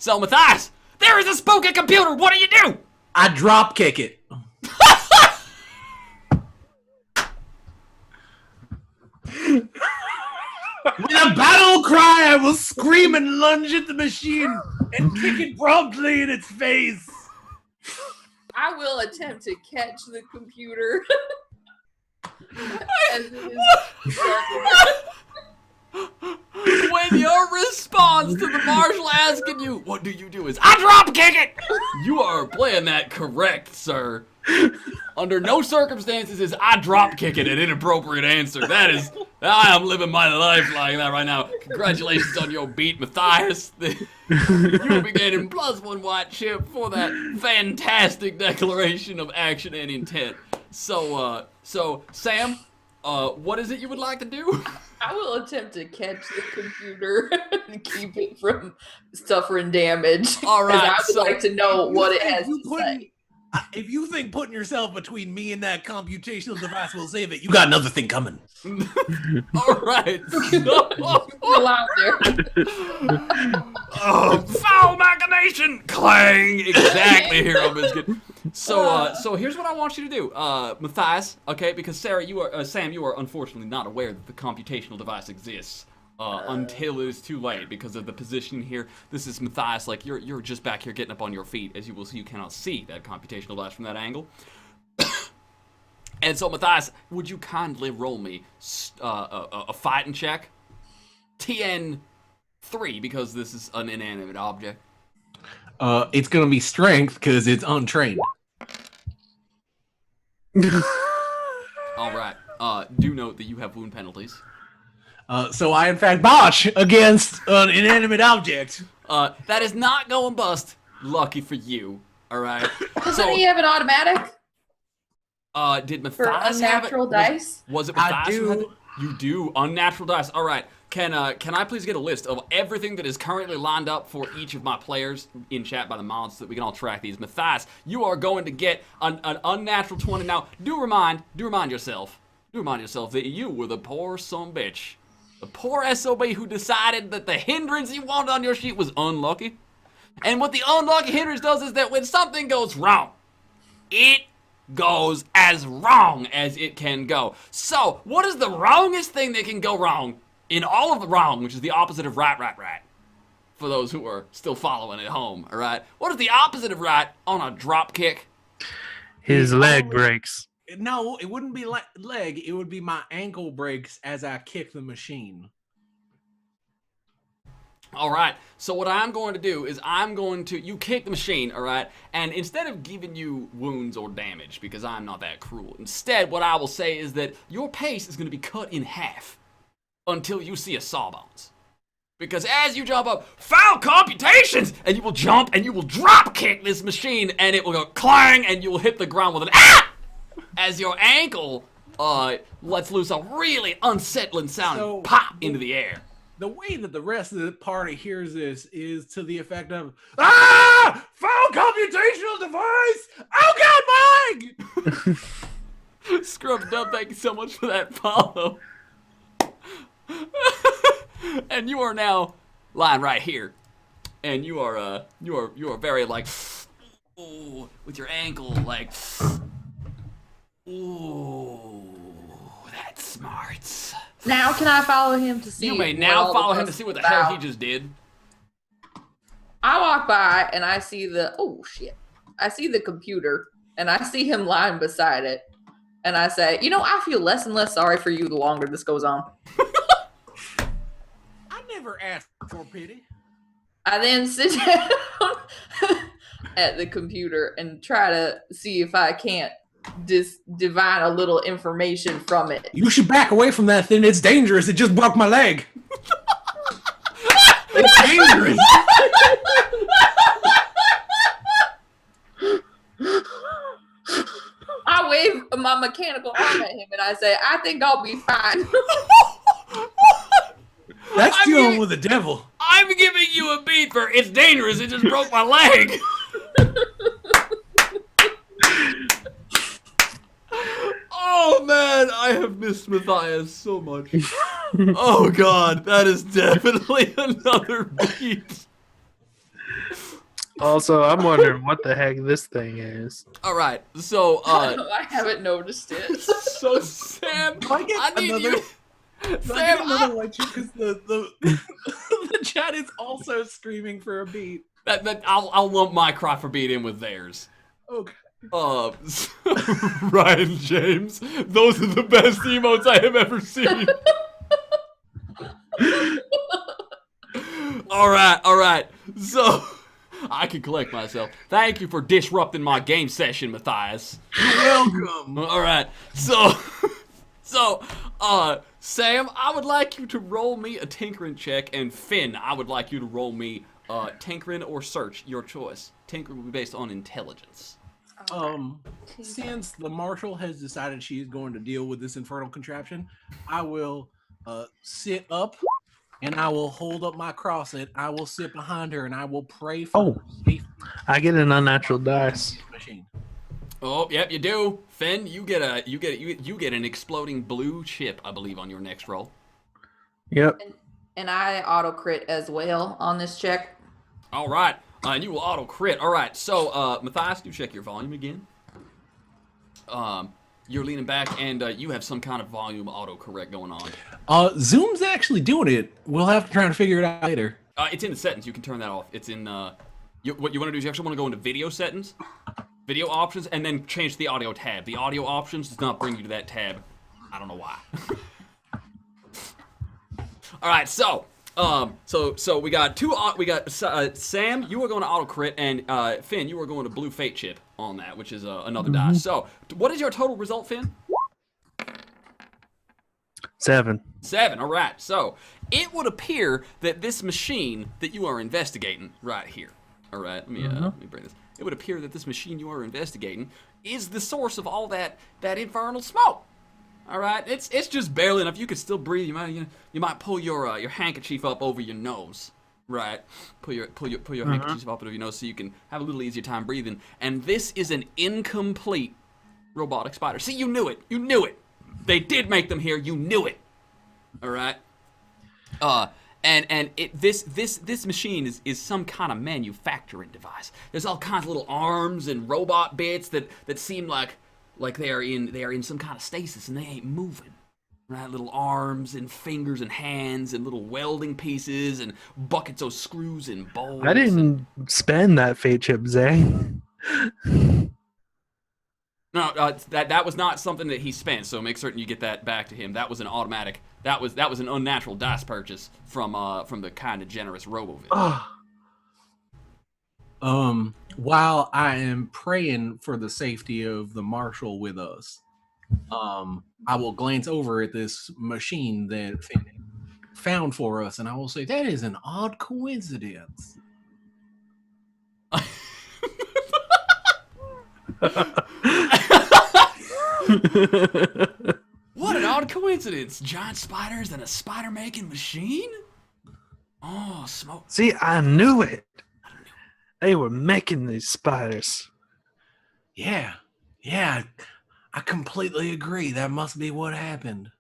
So, Matthias, there is a spooky computer. What do you do? I drop kick it. With a battle cry, I will scream and lunge at the machine and kick it promptly in its face. I will attempt to catch the computer. As it is When your response to the marshal asking you, what do you do, is, I drop kick it! You are playing that correct, sir. Under no circumstances is I drop kick it an inappropriate answer. That is, I am living my life like that right now. Congratulations on your beat, Matthias. You will be getting +1 white chip for that fantastic declaration of action and intent. So Sam, what is it you would like to do? I will attempt to catch the computer and keep it from suffering damage. All right, I would like to know what it has to say. If you think putting yourself between me and that computational device will save it, you got another thing coming. All right. Still out there. Oh, foul machination! Clang! Exactly, Hero Biscuit. So here's what I want you to do, Matthias. Okay, because Sam, you are unfortunately not aware that the computational device exists until it is too late because of the position here. This is Matthias. Like you're just back here getting up on your feet. As you will see, you cannot see that computational device from that angle. And so, Matthias, would you kindly roll me a fighting check? TN3, because this is an inanimate object. It's gonna be strength because it's untrained. All right. Do note that you have wound penalties. So I, in fact, botch against an inanimate object. That is not going bust. Lucky for you. All right. Doesn't he have an automatic? Did For Matthias have it? unnatural dice? Was it Matthias I who had do. it? You do? Unnatural dice. All right. Can I please get a list of everything that is currently lined up for each of my players in chat by the mods so that we can all track these? Matthias, you are going to get an unnatural 20. Now, do remind yourself that you were the poor son bitch. The poor SOB who decided that the hindrance you wanted on your sheet was unlucky. And what the unlucky hindrance does is that when something goes wrong, it goes as wrong as it can go. So, what is the wrongest thing that can go wrong in all of the wrong, which is the opposite of right? For those who are still following at home, all right? What is the opposite of right on a drop kick? His leg breaks. No, it wouldn't be leg. It would be my ankle breaks as I kick the machine. All right, so what I'm going to do is you kick the machine, all right? And instead of giving you wounds or damage, because I'm not that cruel, instead what I will say is that your pace is going to be cut in half until you see a sawbones. Because as you jump up, foul computations! And you will jump and you will drop kick this machine and it will go clang and you will hit the ground with an ah! As your ankle lets loose a really unsettling sound and pop into the air. The way that the rest of the party hears this is to the effect of, ah! Foul computational device! Oh God, Mike! Scrub Dub, thank you so much for that follow. And you are now lying right here. And you are very like, ooh, with your ankle like, ooh, that's smart. Now can I follow him to see? You may now follow him to see what the hell he just did. I walk by and I see I see the computer and I see him lying beside it. And I say, I feel less and less sorry for you the longer this goes on. I never asked for pity. I then sit down at the computer and try to see if I can't divine a little information from it. You should back away from that thing. It's dangerous. It just broke my leg. It's dangerous. I wave my mechanical arm at him and I say, I think I'll be fine. That's dealing with the devil. I'm giving you a beat for it's dangerous, it just broke my leg. Oh man, I have missed Matthias so much. Oh god, that is definitely another beat. Also, I'm wondering what the heck this thing is. All right, so I haven't noticed it. so Sam, Do I get I need another? you. Do I Sam, get another white sheep? Because the chat is also screaming for a beat. I'll lump my cry for beat in with theirs. Okay. Ryan James, those are the best emotes I have ever seen. All right. So I can collect myself. Thank you for disrupting my game session, Matthias. You're welcome. All right. So, Sam, I would like you to roll me a tinkering check, and Finn, I would like you to roll me tinkering or search, your choice. Tinkering will be based on intelligence. Since the marshal has decided she is going to deal with this infernal contraption, I will sit up and I will hold up my cross and I will sit behind her and I will pray for her safety. I get an unnatural dice. Machine. Oh, yep, you do. Finn, you get an exploding blue chip, I believe, on your next roll. Yep. And I auto crit as well on this check. All right. And you will auto crit. All right. So, Matthias, do check your volume again. You're leaning back, and you have some kind of volume auto correct going on. Zoom's actually doing it. We'll have to try to figure it out later. It's in the settings. You can turn that off. It's in. What you want to do is you actually want to go into video settings, video options, and then change the audio tab. The audio options does not bring you to that tab. I don't know why. All right. So we got Sam, you are going to auto crit, and Finn, you are going to blue fate chip on that, which is another die. So, what is your total result, Finn? 7. 7. All right. So, it would appear that this machine that you are investigating right here. All right. Let me bring this. It would appear that this machine you are investigating is the source of all that infernal smoke. All right, it's just barely enough. You could still breathe. You might pull your handkerchief up over your nose, right? Pull your handkerchief up over your nose so you can have a little easier time breathing. And this is an incomplete robotic spider. See, you knew it. You knew it. They did make them here. You knew it. All right. This machine is some kind of manufacturing device. There's all kinds of little arms and robot bits that seem like they are in some kind of stasis and they ain't moving, right? Little arms and fingers and hands and little welding pieces and buckets of screws and bolts. I didn't spend that fate chip, Zay. No, that was not something that he spent. So make certain you get that back to him. That was an automatic. That was an unnatural dice purchase from the kind of generous RoboVid. While I am praying for the safety of the marshal with us, I will glance over at this machine that Finn found for us, and I will say, that is an odd coincidence. What an odd coincidence. Giant spiders and a spider-making machine? Oh, smoke. See, I knew it. They were making these spiders. Yeah, I completely agree. That must be what happened.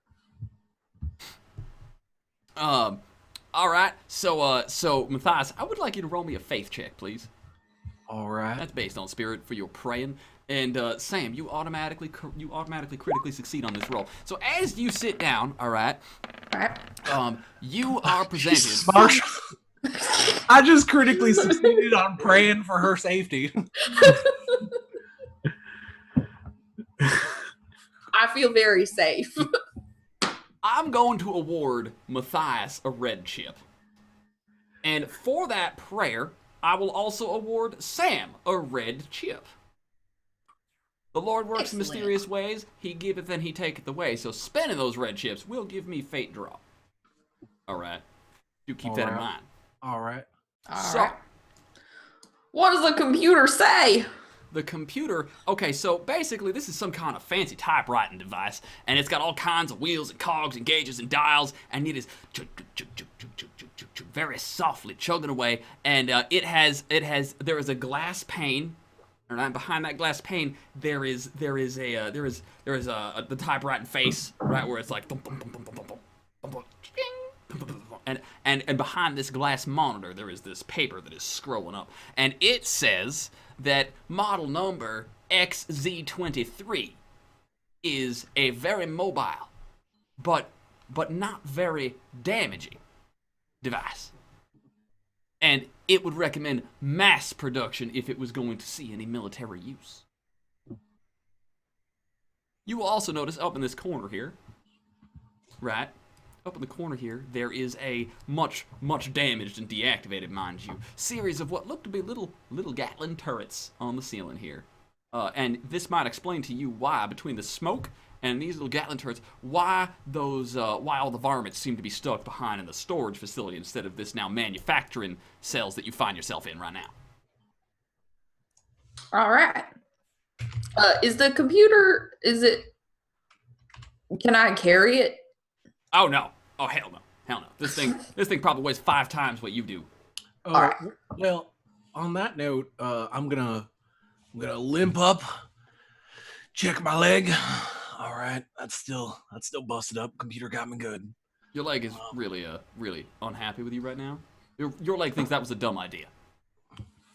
All right. So Matthias, I would like you to roll me a faith check, please. All right. That's based on spirit for your praying. And Sam, you automatically critically succeed on this roll. So as you sit down, all right, you are presented. Marshall. I just critically succeeded on praying for her safety. I feel very safe. I'm going to award Matthias a red chip. And for that prayer, I will also award Sam a red chip. The Lord works in mysterious ways. He giveth and he taketh away. So spending those red chips will give me fate draw. All right. Do keep that in mind. All right. All right. What does the computer say? The computer, okay, so basically this is some kind of fancy typewriting device, and it's got all kinds of wheels and cogs and gauges and dials, and it is very softly chugging away, and there is a glass pane, and behind that glass pane there is the typewriting face, right, where it's like And behind this glass monitor, there is this paper that is scrolling up. And it says that model number XZ23 is a very mobile, but not very damaging device. And it would recommend mass production if it was going to see any military use. You will also notice up in this corner here, right? Up in the corner here, there is a much damaged and deactivated, mind you, series of what look to be little Gatling turrets on the ceiling here. And this might explain to you why, between the smoke and these little Gatling turrets, why all the varmints seem to be stuck behind in the storage facility instead of this now manufacturing cells that you find yourself in right now. All right. Is the computer? Can I carry it? Oh no! Oh hell no! Hell no! This thing probably weighs 5 times what you do. All right. Well, on that note, I'm gonna limp up, check my leg. All right, that's still busted up. Computer got me good. Your leg is really unhappy with you right now. Your leg thinks that was a dumb idea.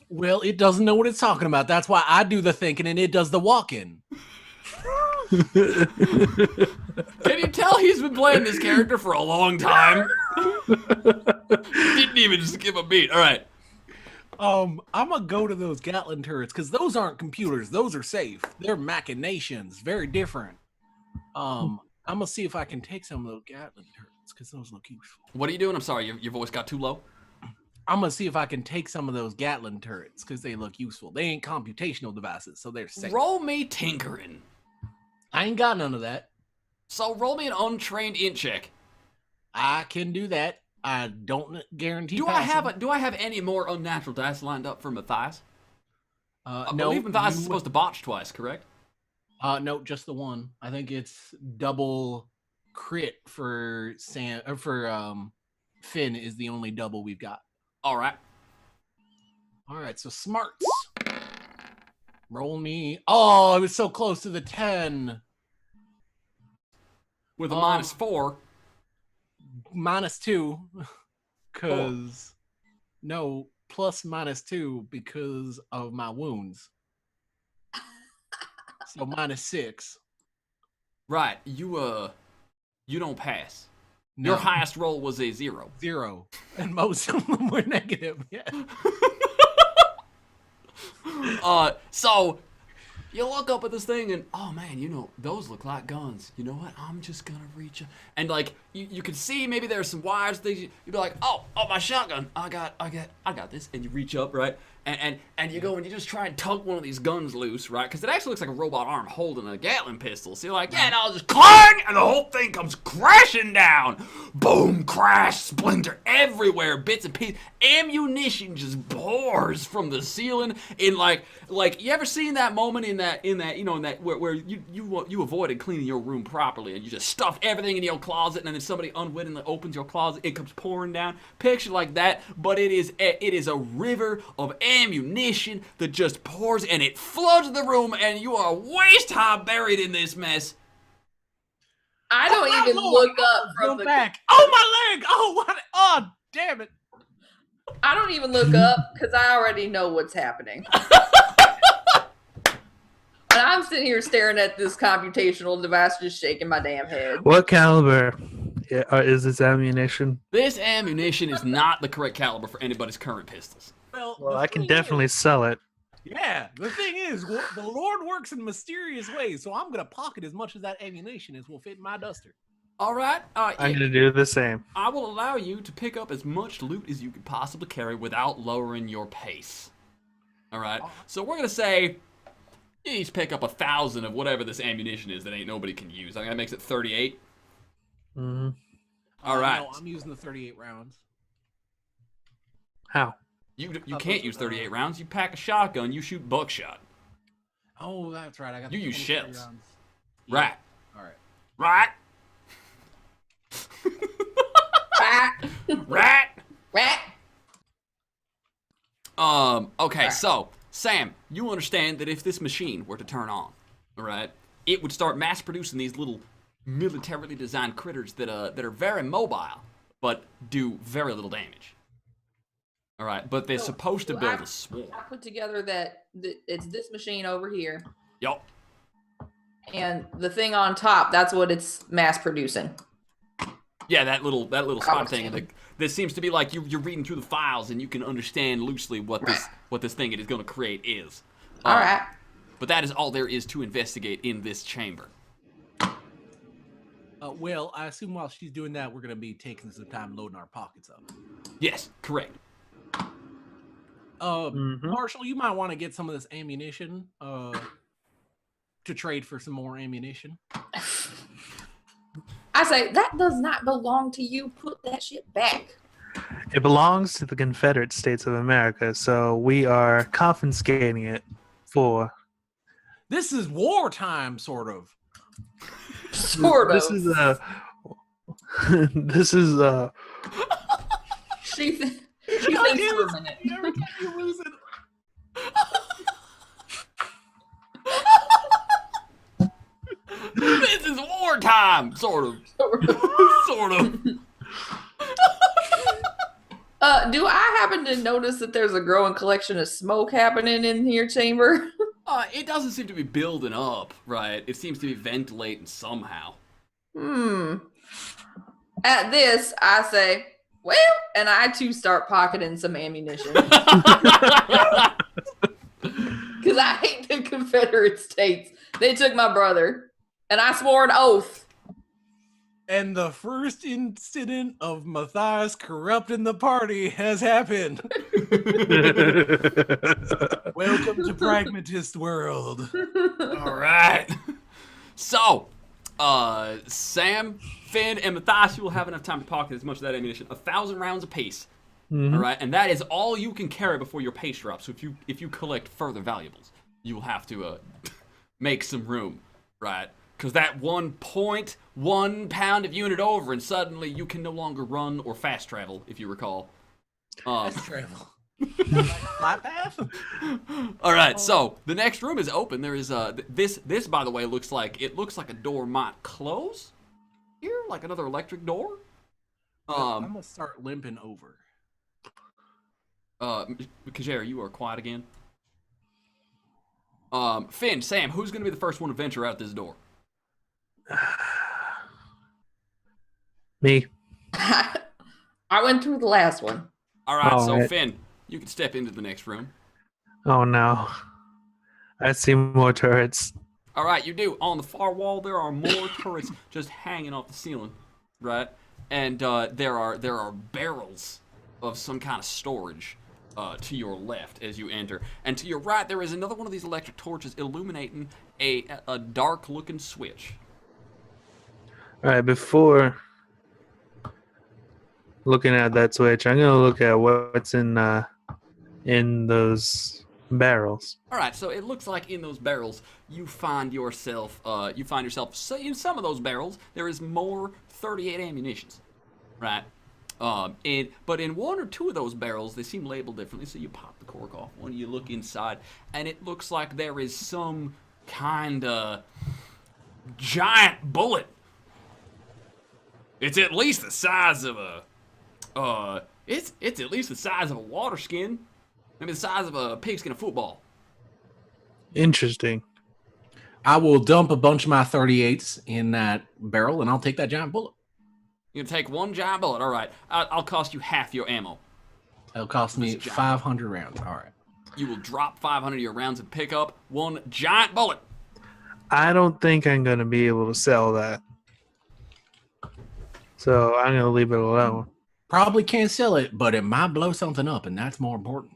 Well, it doesn't know what it's talking about. That's why I do the thinking and it does the walking. Can you tell he's been playing this character for a long time? Didn't even skip a beat. All right. I'm gonna go to those Gatling turrets because those aren't computers. Those are safe. They're machinations. Very different. I'm gonna see if I can take some of those Gatling turrets because those look useful. What are you doing? I'm sorry, your voice got too low. I'm gonna see if I can take some of those Gatling turrets because they look useful. They ain't computational devices, so they're safe. Roll me tinkering. I ain't got none of that. So roll me an untrained int check. I can do that. I don't guarantee. Do I have any more unnatural dice lined up for Matthias? I believe Matthias is supposed to botch twice, correct? No, just the one. I think it's double crit for Finn is the only double we've got. All right. All right, so smarts. Roll me. Oh, I was so close to the 10. With a -4. -2. Because, no, plus -2 because of my wounds. So -6. Right. You don't pass. No. Your highest roll was a 0. 0. And most of them were negative. Yeah. So you look up at this thing and, oh man, those look like guns. You know what? I'm just gonna reach up. And like you can see maybe there's some wires, things. You'd be like, oh, my shotgun. I got this. And you reach up, right? And you go and you just try and tug one of these guns loose, right? Because it actually looks like a robot arm holding a Gatling pistol. So you're like, yeah, and I'll just clang, and the whole thing comes crashing down. Boom, crash, splinter everywhere, bits and pieces. Ammunition just pours from the ceiling. In like you ever seen that moment in that where you avoided cleaning your room properly and you just stuffed everything in your closet and then somebody unwittingly opens your closet, it comes pouring down. Picture like that, but it is a river of ammunition that just pours and it floods the room and you are waist high buried in this mess. I don't even look up from the back. Oh, my leg! Oh, what? Oh, damn it! I don't even look up because I already know what's happening. And I'm sitting here staring at this computational device, just shaking my damn head. What caliber is this ammunition? This ammunition is not the correct caliber for anybody's current pistols. Well, I can definitely sell it. Yeah, the thing is, the Lord works in mysterious ways, so I'm going to pocket as much of that ammunition as will fit in my duster. All right. I'm going to do the same. I will allow you to pick up as much loot as you could possibly carry without lowering your pace. All right. So we're going to say you each pick up 1,000 of whatever this ammunition is that ain't nobody can use. I think that makes it 38. Mm-hmm. All right. No, I'm using the 38 rounds. How? You can't use 38 rounds. You pack a shotgun. You shoot buckshot. Oh, that's right. I got. You use 23 shells. rounds. Right. All right. Right. Rat. Rat. Rat. Okay, Right. so Sam, you understand that if this machine were to turn on, all right, it would start mass producing these little militarily designed critters that are very mobile, but do very little damage. All right, but they're supposed to build a swarm. I put together that it's this machine over here. Yup. And the thing on top, that's what it's mass producing. Yeah, that little spot thing. This seems to be like you're reading through the files and you can understand loosely what this thing it is going to create is. All right. But that is all there is to investigate in this chamber. Well, I assume while she's doing that, we're going to be taking some time loading our pockets up. Yes, correct. Marshall, you might want to get some of this ammunition to trade for some more ammunition. I say, that does not belong to you. Put that shit back. It belongs to the Confederate States of America, so we are confiscating it for... This is wartime, sort of. Sort of. This is She thinks for a minute. Every time you lose it. This is wartime, sort of. Sort of. Do I happen to notice that there's a growing collection of smoke happening in your chamber? It doesn't seem to be building up, right? It seems to be ventilating somehow. At this, I say, well, and I too start pocketing some ammunition. Because I hate the Confederate States. They took my brother, and I swore an oath. And the first incident of Matthias corrupting the party has happened. Welcome to Pragmatist World. All right. So, Sam, Finn, and Matthias, you will have enough time to pocket as much of that ammunition. 1,000 rounds apiece. All right, and that is all you can carry before your pace drops. So if you collect further valuables, you will have to make some room, right? Because that 1.1 pound of unit over, and suddenly you can no longer run or fast travel, if you recall. Fast travel. Flat path? All right, so the next room is open. There is this by the way looks like a door might close here, like another electric door. I'm gonna start limping over. Kajera, you are quiet again. Finn, Sam, who's gonna be the first one to venture out this door? me. I went through the last one. All right, All so right. Finn, you can step into the next room. Oh no. I see more turrets. All right, you do. On the far wall, there are more turrets just hanging off the ceiling, right? And there are barrels of some kind of storage to your left as you enter, and to your right there is another one of these electric torches illuminating a dark-looking switch. Alright, before looking at that switch, I'm gonna look at what's in those barrels. All right, so it looks like in those barrels you find yourself so in some of those barrels there is more 38 ammunitions, right? But in one or two of those barrels they seem labeled differently. So you pop the cork off one, you look inside, and it looks like there is some kind of giant bullet. It's at least the size of it's at least the size of a water skin. Maybe the size of a pigskin of football. Interesting. I will dump a bunch of my 38s in that barrel, and I'll take that giant bullet. You can take one giant bullet. All right, I'll cost you half your ammo. It'll cost me 500 rounds. All right. You will drop 500 of your rounds and pick up one giant bullet. I don't think I'm gonna be able to sell that. So I'm gonna leave it alone. Probably can't sell it, but it might blow something up, and that's more important.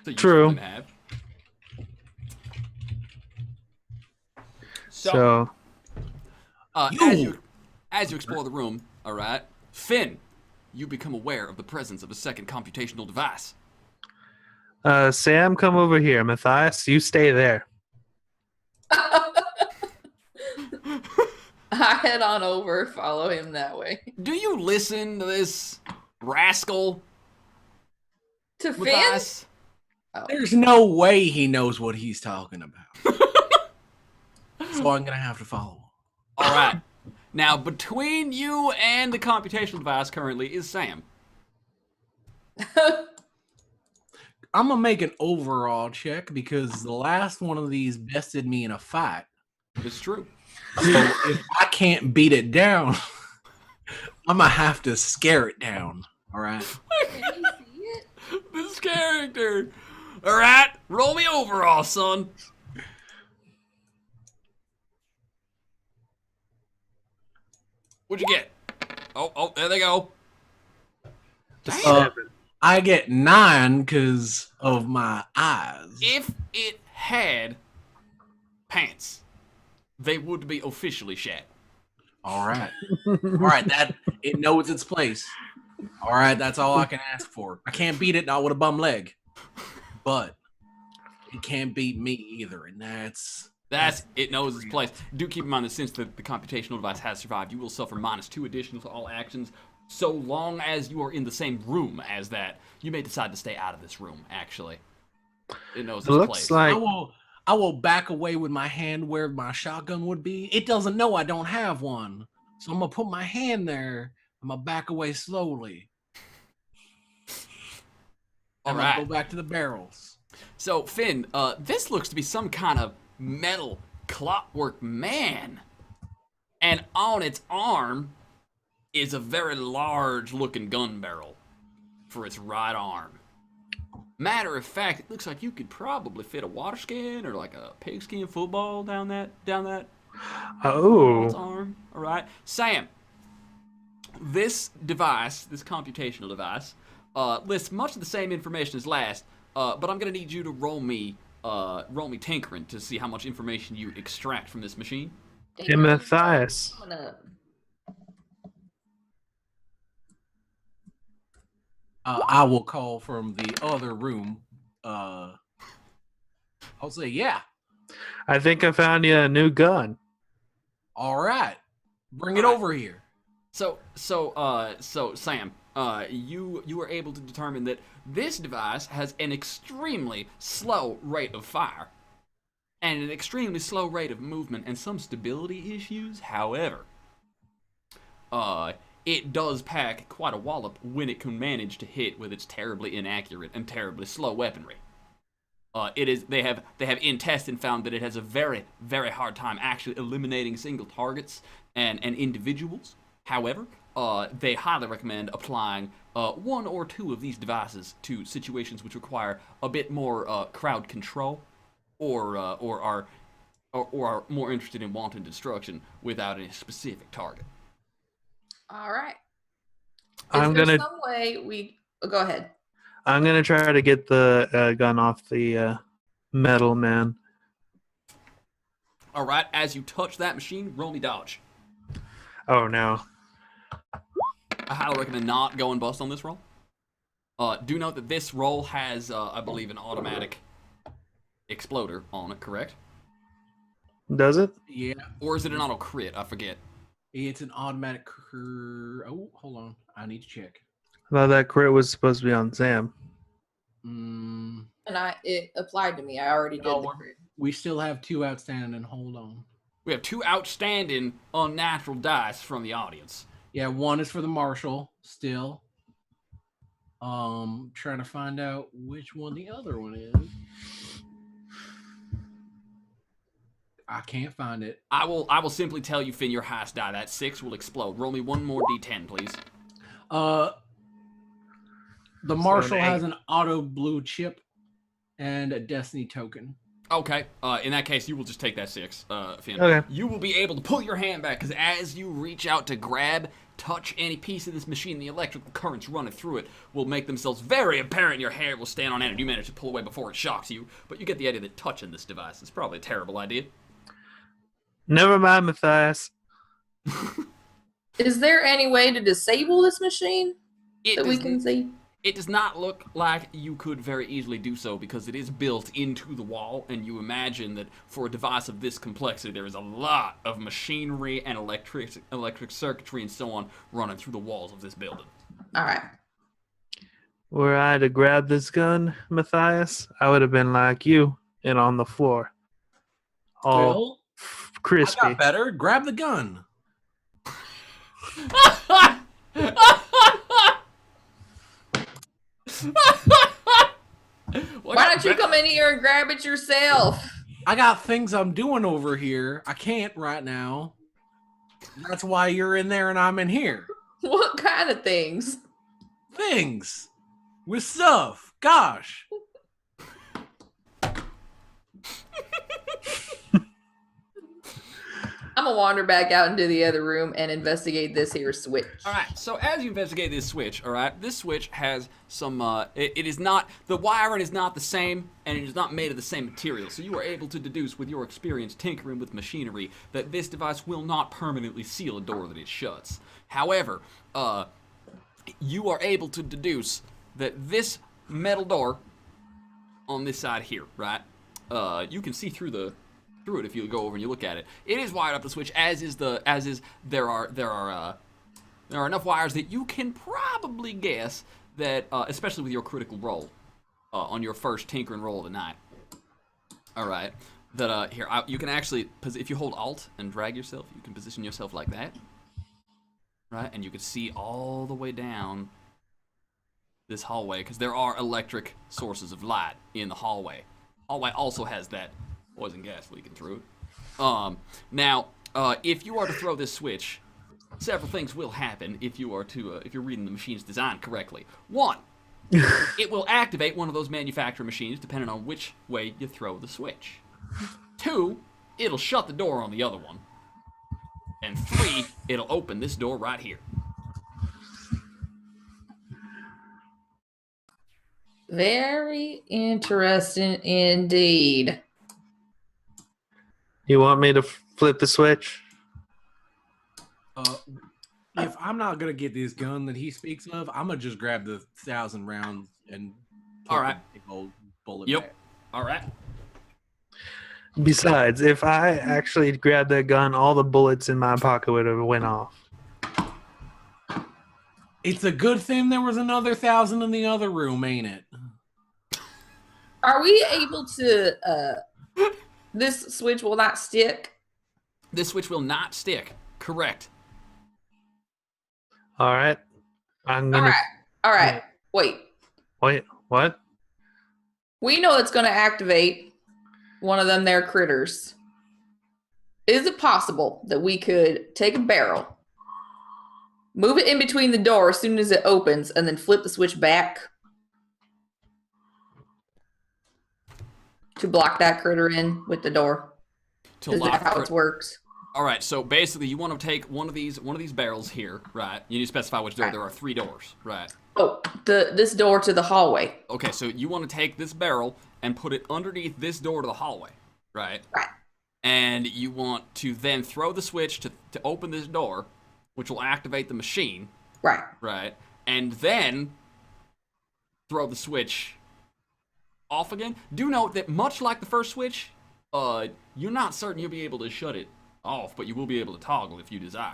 So you True. can have. So as you explore the room, all right, Finn, you become aware of the presence of a second computational device. Sam, come over here. Matthias, you stay there. I head on over, follow him that way. Do you listen to this rascal? To Finn? Matthias? There's no way he knows what he's talking about. So I'm going to have to follow him. All right. Now, between you and the computational device currently is Sam. I'm gonna make an overall check because the last one of these bested me in a fight. It's true. So if I can't beat it down, I'm gonna have to scare it down. All right. Can you see it? This character. All right, roll me overall, son. What'd you get? Oh, there they go. Damn. I get 9 because of my eyes. If it had pants, they would be officially shat. All right. All right. That it knows its place. All right. That's all I can ask for. I can't beat it, not with a bum leg. But it can't beat me either. And that's It knows its place. Do keep in mind that since the computational device has survived, you will suffer -2 additional to all actions. So long as you are in the same room as that, you may decide to stay out of this room, actually. It knows its looks place. like I will back away with my hand where my shotgun would be. It doesn't know I don't have one. So I'm gonna put my hand there. I'm gonna back away slowly. All I'm right. gonna go back to the barrels. So, Finn, this looks to be some kind of metal clockwork man. And on its arm is a very large-looking gun barrel for its right arm. Matter of fact, it looks like you could probably fit a water skin or like a pigskin football down that oh, arm. All right, Sam. This device, this computational device, lists much of the same information as last, but I'm gonna need you to roll me tinkering to see how much information you extract from this machine. hey, Matthias. I'm gonna... I will call from the other room. I'll say, yeah. I think I found you a new gun. All right. Bring it over here. So Sam, you were able to determine that this device has an extremely slow rate of fire and an extremely slow rate of movement and some stability issues. However, it does pack quite a wallop when it can manage to hit with its terribly inaccurate and terribly slow weaponry. They have in testing found that it has a very, very hard time actually eliminating single targets and individuals. However, they highly recommend applying 1 or 2 of these devices to situations which require a bit more crowd control, or are more interested in wanton destruction without a specific target. All right. I'm Is there gonna some way we... Oh, go ahead. I'm gonna try to get the gun off the metal man. All right, as you touch that machine, roll me dodge. Oh no. I highly recommend not going bust on this roll. Do note that this roll has, I believe, an automatic exploder on it, correct? Does it? Yeah. Or is it an auto crit? I forget. It's an automatic. Oh, hold on. I need to check. I thought that crit was supposed to be on Sam. And it applied to me. I already did the crit. We still have 2 outstanding. Hold on. We have 2 outstanding unnatural dice from the audience. Yeah, 1 is for the marshal still. Trying to find out which one the other one is. I can't find it. I will simply tell you, Finn, your highest die. That 6 will explode. Roll me 1 more d10, please. The marshal has an auto blue chip and a destiny token. Okay, in that case, you will just take that 6, Finn. Okay. You will be able to pull your hand back, because as you reach out to touch any piece of this machine, the electrical currents running through it will make themselves very apparent. Your hair will stand on end, and you manage to pull away before it shocks you. But you get the idea that touching this device is probably a terrible idea. Never mind, Matthias. Is there any way to disable this machine that we can see? It does not look like you could very easily do so because it is built into the wall, and you imagine that for a device of this complexity, there is a lot of machinery and electric circuitry and so on running through the walls of this building. All right. Were I to grab this gun, Matthias, I would have been like you and on the floor. All Well, I crispy. got better. Grab the gun. Why don't you come in here and grab it yourself? I got things I'm doing over here. I can't right now. That's why you're in there and I'm in here. What kind of things? Things with stuff. Gosh. I'm gonna wander back out into the other room and investigate this here switch. All right, so as you investigate this switch, all right, this switch has some, it is not, the wiring is not the same, and it is not made of the same material, so you are able to deduce with your experience tinkering with machinery that this device will not permanently seal a door that it shuts. However, you are able to deduce that this metal door on this side here, right, you can see through it if you go over and you look at it. It is wired up the switch, there are enough wires that you can probably guess that, especially with your critical roll, on your first tinkering roll of the night. All right, that you can actually, if you hold Alt and drag yourself, you can position yourself like that, right, and you can see all the way down this hallway because there are electric sources of light in the hallway. Hallway also has that poison gas leaking through it. Now, if you are to throw this switch, several things will happen if you are to, if you're reading the machine's design correctly. One, it will activate one of those manufacturer machines depending on which way you throw the switch. Two, it'll shut the door on the other one. And three, it'll open this door right here. Very interesting indeed. You want me to flip the switch? If I'm not gonna get this gun that he speaks of, I'm gonna just grab the 1,000 rounds and all right, big old bullet. Yep. Back. All right. Besides, if I actually grabbed that gun, all the bullets in my pocket would have went off. It's a good thing there was another 1,000 in the other room, ain't it? Are we able to? This switch will not stick. This switch will not stick. Correct. All right. I'm gonna. All right. Wait. What? We know it's going to activate one of them there critters. Is it possible that we could take a barrel, move it in between the door as soon as it opens, and then flip the switch back to block that critter in with the door? Is that how it works? All right, so basically you want to take one of these barrels here, right? You need to specify which door. Right. There are 3 doors, right? Oh, this door to the hallway. Okay, so you want to take this barrel and put it underneath this door to the hallway, right? Right. And you want to then throw the switch to open this door, which will activate the machine. Right. Right. And then throw the switch off again. Do note that much like the first switch, you're not certain you'll be able to shut it off, but you will be able to toggle if you desire.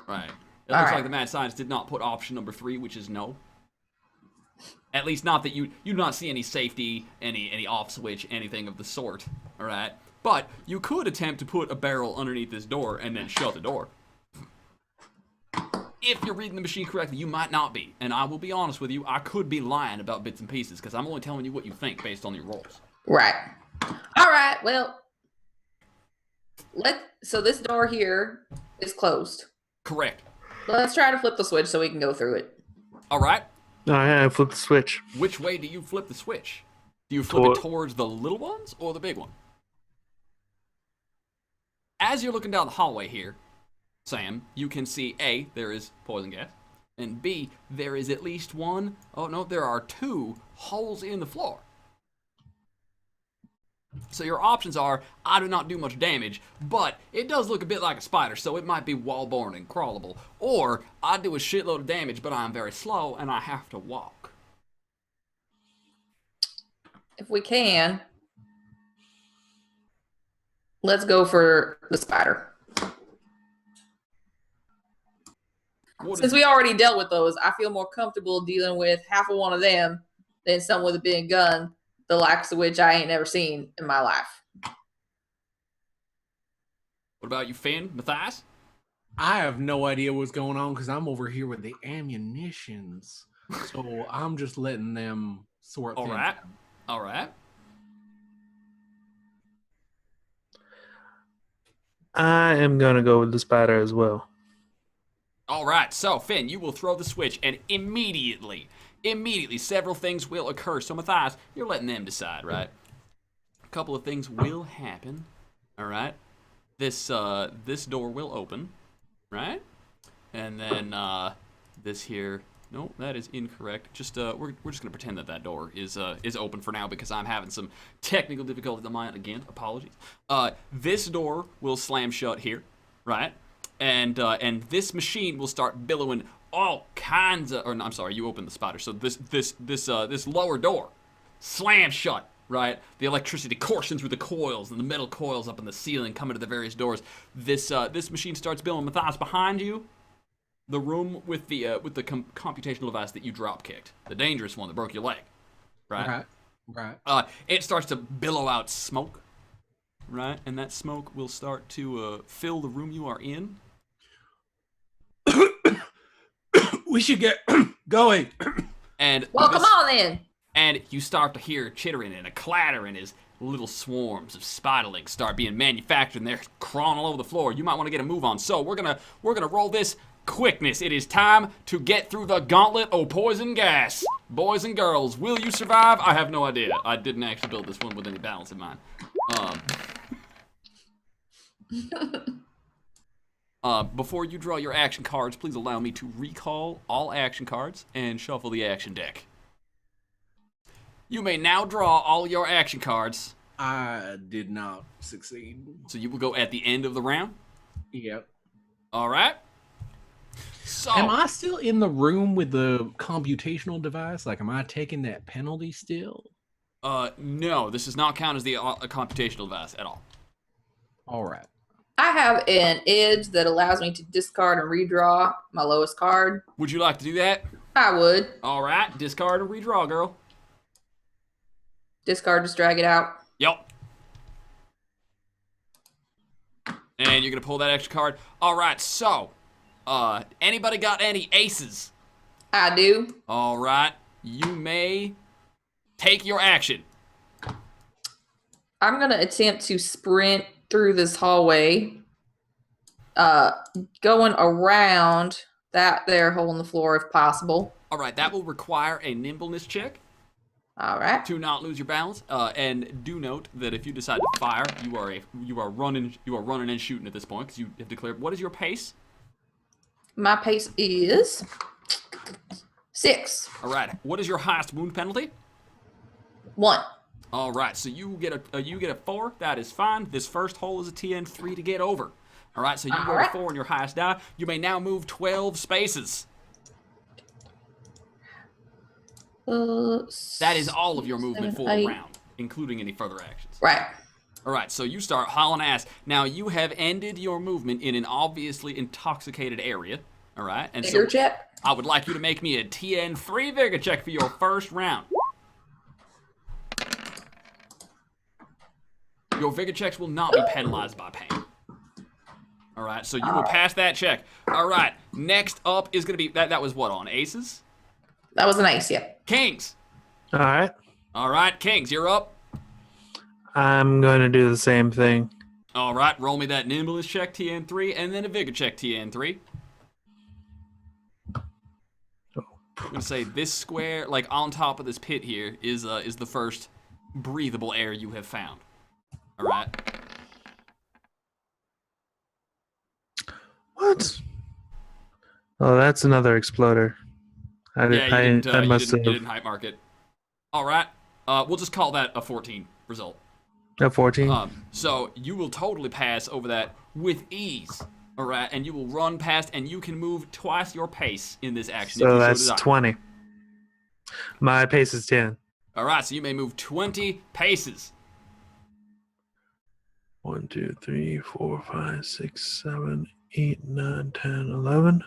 Right. It looks like the mad scientist did not put option number 3, which is no. At least not that you do not see any safety, any off switch, anything of the sort. All right. But you could attempt to put a barrel underneath this door and then shut the door. If you're reading the machine correctly, you might not be. And I will be honest with you, I could be lying about bits and pieces because I'm only telling you what you think based on your rolls. Right. All right. Well, so this door here is closed. Correct. Let's try to flip the switch so we can go through it. All right. Oh, yeah, I flipped the switch. Which way do you flip the switch? Do you flip it towards the little ones or the big one? As you're looking down the hallway here, Sam, you can see A, there is poison gas, and B, there is at least one, oh no, there are 2 holes in the floor. So your options are, I do not do much damage, but it does look a bit like a spider, so it might be wall-borne and crawlable. Or, I do a shitload of damage, but I'm very slow and I have to walk. If we can, let's go for the spider. Since we already dealt with those, I feel more comfortable dealing with half of one of them than someone with a big gun, the likes of which I ain't never seen in my life. What about you, Finn? Matthias? I have no idea what's going on because I'm over here with the ammunitions. So I'm just letting them sort All things right. out. All right. I am gonna go with the spider as well. All right. So, Finn, you will throw the switch, and immediately, several things will occur. So, Matthias, you're letting them decide, right? A couple of things will happen. All right. This door will open, right? And then this here. No, that is incorrect. Just we're just gonna pretend that door is open for now because I'm having some technical difficulties on mine again. Apologies. This door will slam shut here, right? And this machine will start billowing all kinds of. Or no, I'm sorry, you opened the spider. So this lower door slams shut. Right, the electricity coursing through the coils and the metal coils up in the ceiling, coming to the various doors. This machine starts billowing. Matthias, behind you, the room with the computational device that you drop kicked, the dangerous one that broke your leg, right? Right. It starts to billow out smoke, right, and that smoke will start to fill the room you are in. We should get going. And Well, come on then. And you start to hear chittering and a clattering as little swarms of spiderlings start being manufactured and they're crawling all over the floor. You might want to get a move on. So we're gonna roll this quickness. It is time to get through the gauntlet of poison gas. Boys and girls, will you survive? I have no idea. I didn't actually build this one with any balance in mind. Before you draw your action cards, please allow me to recall all action cards and shuffle the action deck. You may now draw all your action cards. I did not succeed. So you will go at the end of the round? Yep. All right. So, Am I still in the room with the computational device? Like, am I taking that penalty still? no, this does not count as the computational device at all. All right. I have an edge that allows me to discard and redraw my lowest card. Would you like to do that? I would. All right. Discard and redraw, girl. Discard, just drag it out. Yep. And you're going to pull that extra card. All right, so, anybody got any aces? I do. All right. You may take your action. I'm going to attempt to sprint through this hallway, going around that there hole in the floor if possible. All right, that will require a nimbleness check. All right. To not lose your balance, and do note that if you decide to fire, you are running and shooting at this point because you have declared. What is your pace? My pace is 6. All right. What is your highest wound penalty? 1. All right. So you get a 4. That is fine. This first hole is a TN 3 to get over. All right. So you roll a 4 on your highest die. You may now move 12 spaces. That is all of your movement for the round, including any further actions. Right. All right, so you start hauling ass. Now, you have ended your movement in an obviously intoxicated area, all right? And Vigor check? I would like you to make me a TN3 Vigor check for your first round. Your Vigor checks will not be penalized by pain. All right, so you will pass that check. All right, next up is going to be, that was what, on aces? That was an ace, yeah. Kings. All right. All right, Kings, you're up. I'm going to do the same thing. All right, roll me that nimbleness check, TN3, and then a Vigor check, TN3. I'm going to say this square, like on top of this pit here, is the first breathable air you have found. All right. What? Oh, that's another exploder. You didn't have hype mark it. All right. We'll just call that a 14 result. A 14. So you will totally pass over that with ease. All right, and you will run past, and you can move twice your pace in this action. So that's 20. My pace is 10. All right, so you may move 20 paces. 1, 2, 3, 4, 5, 6, 7, 8, 9, 10, 11,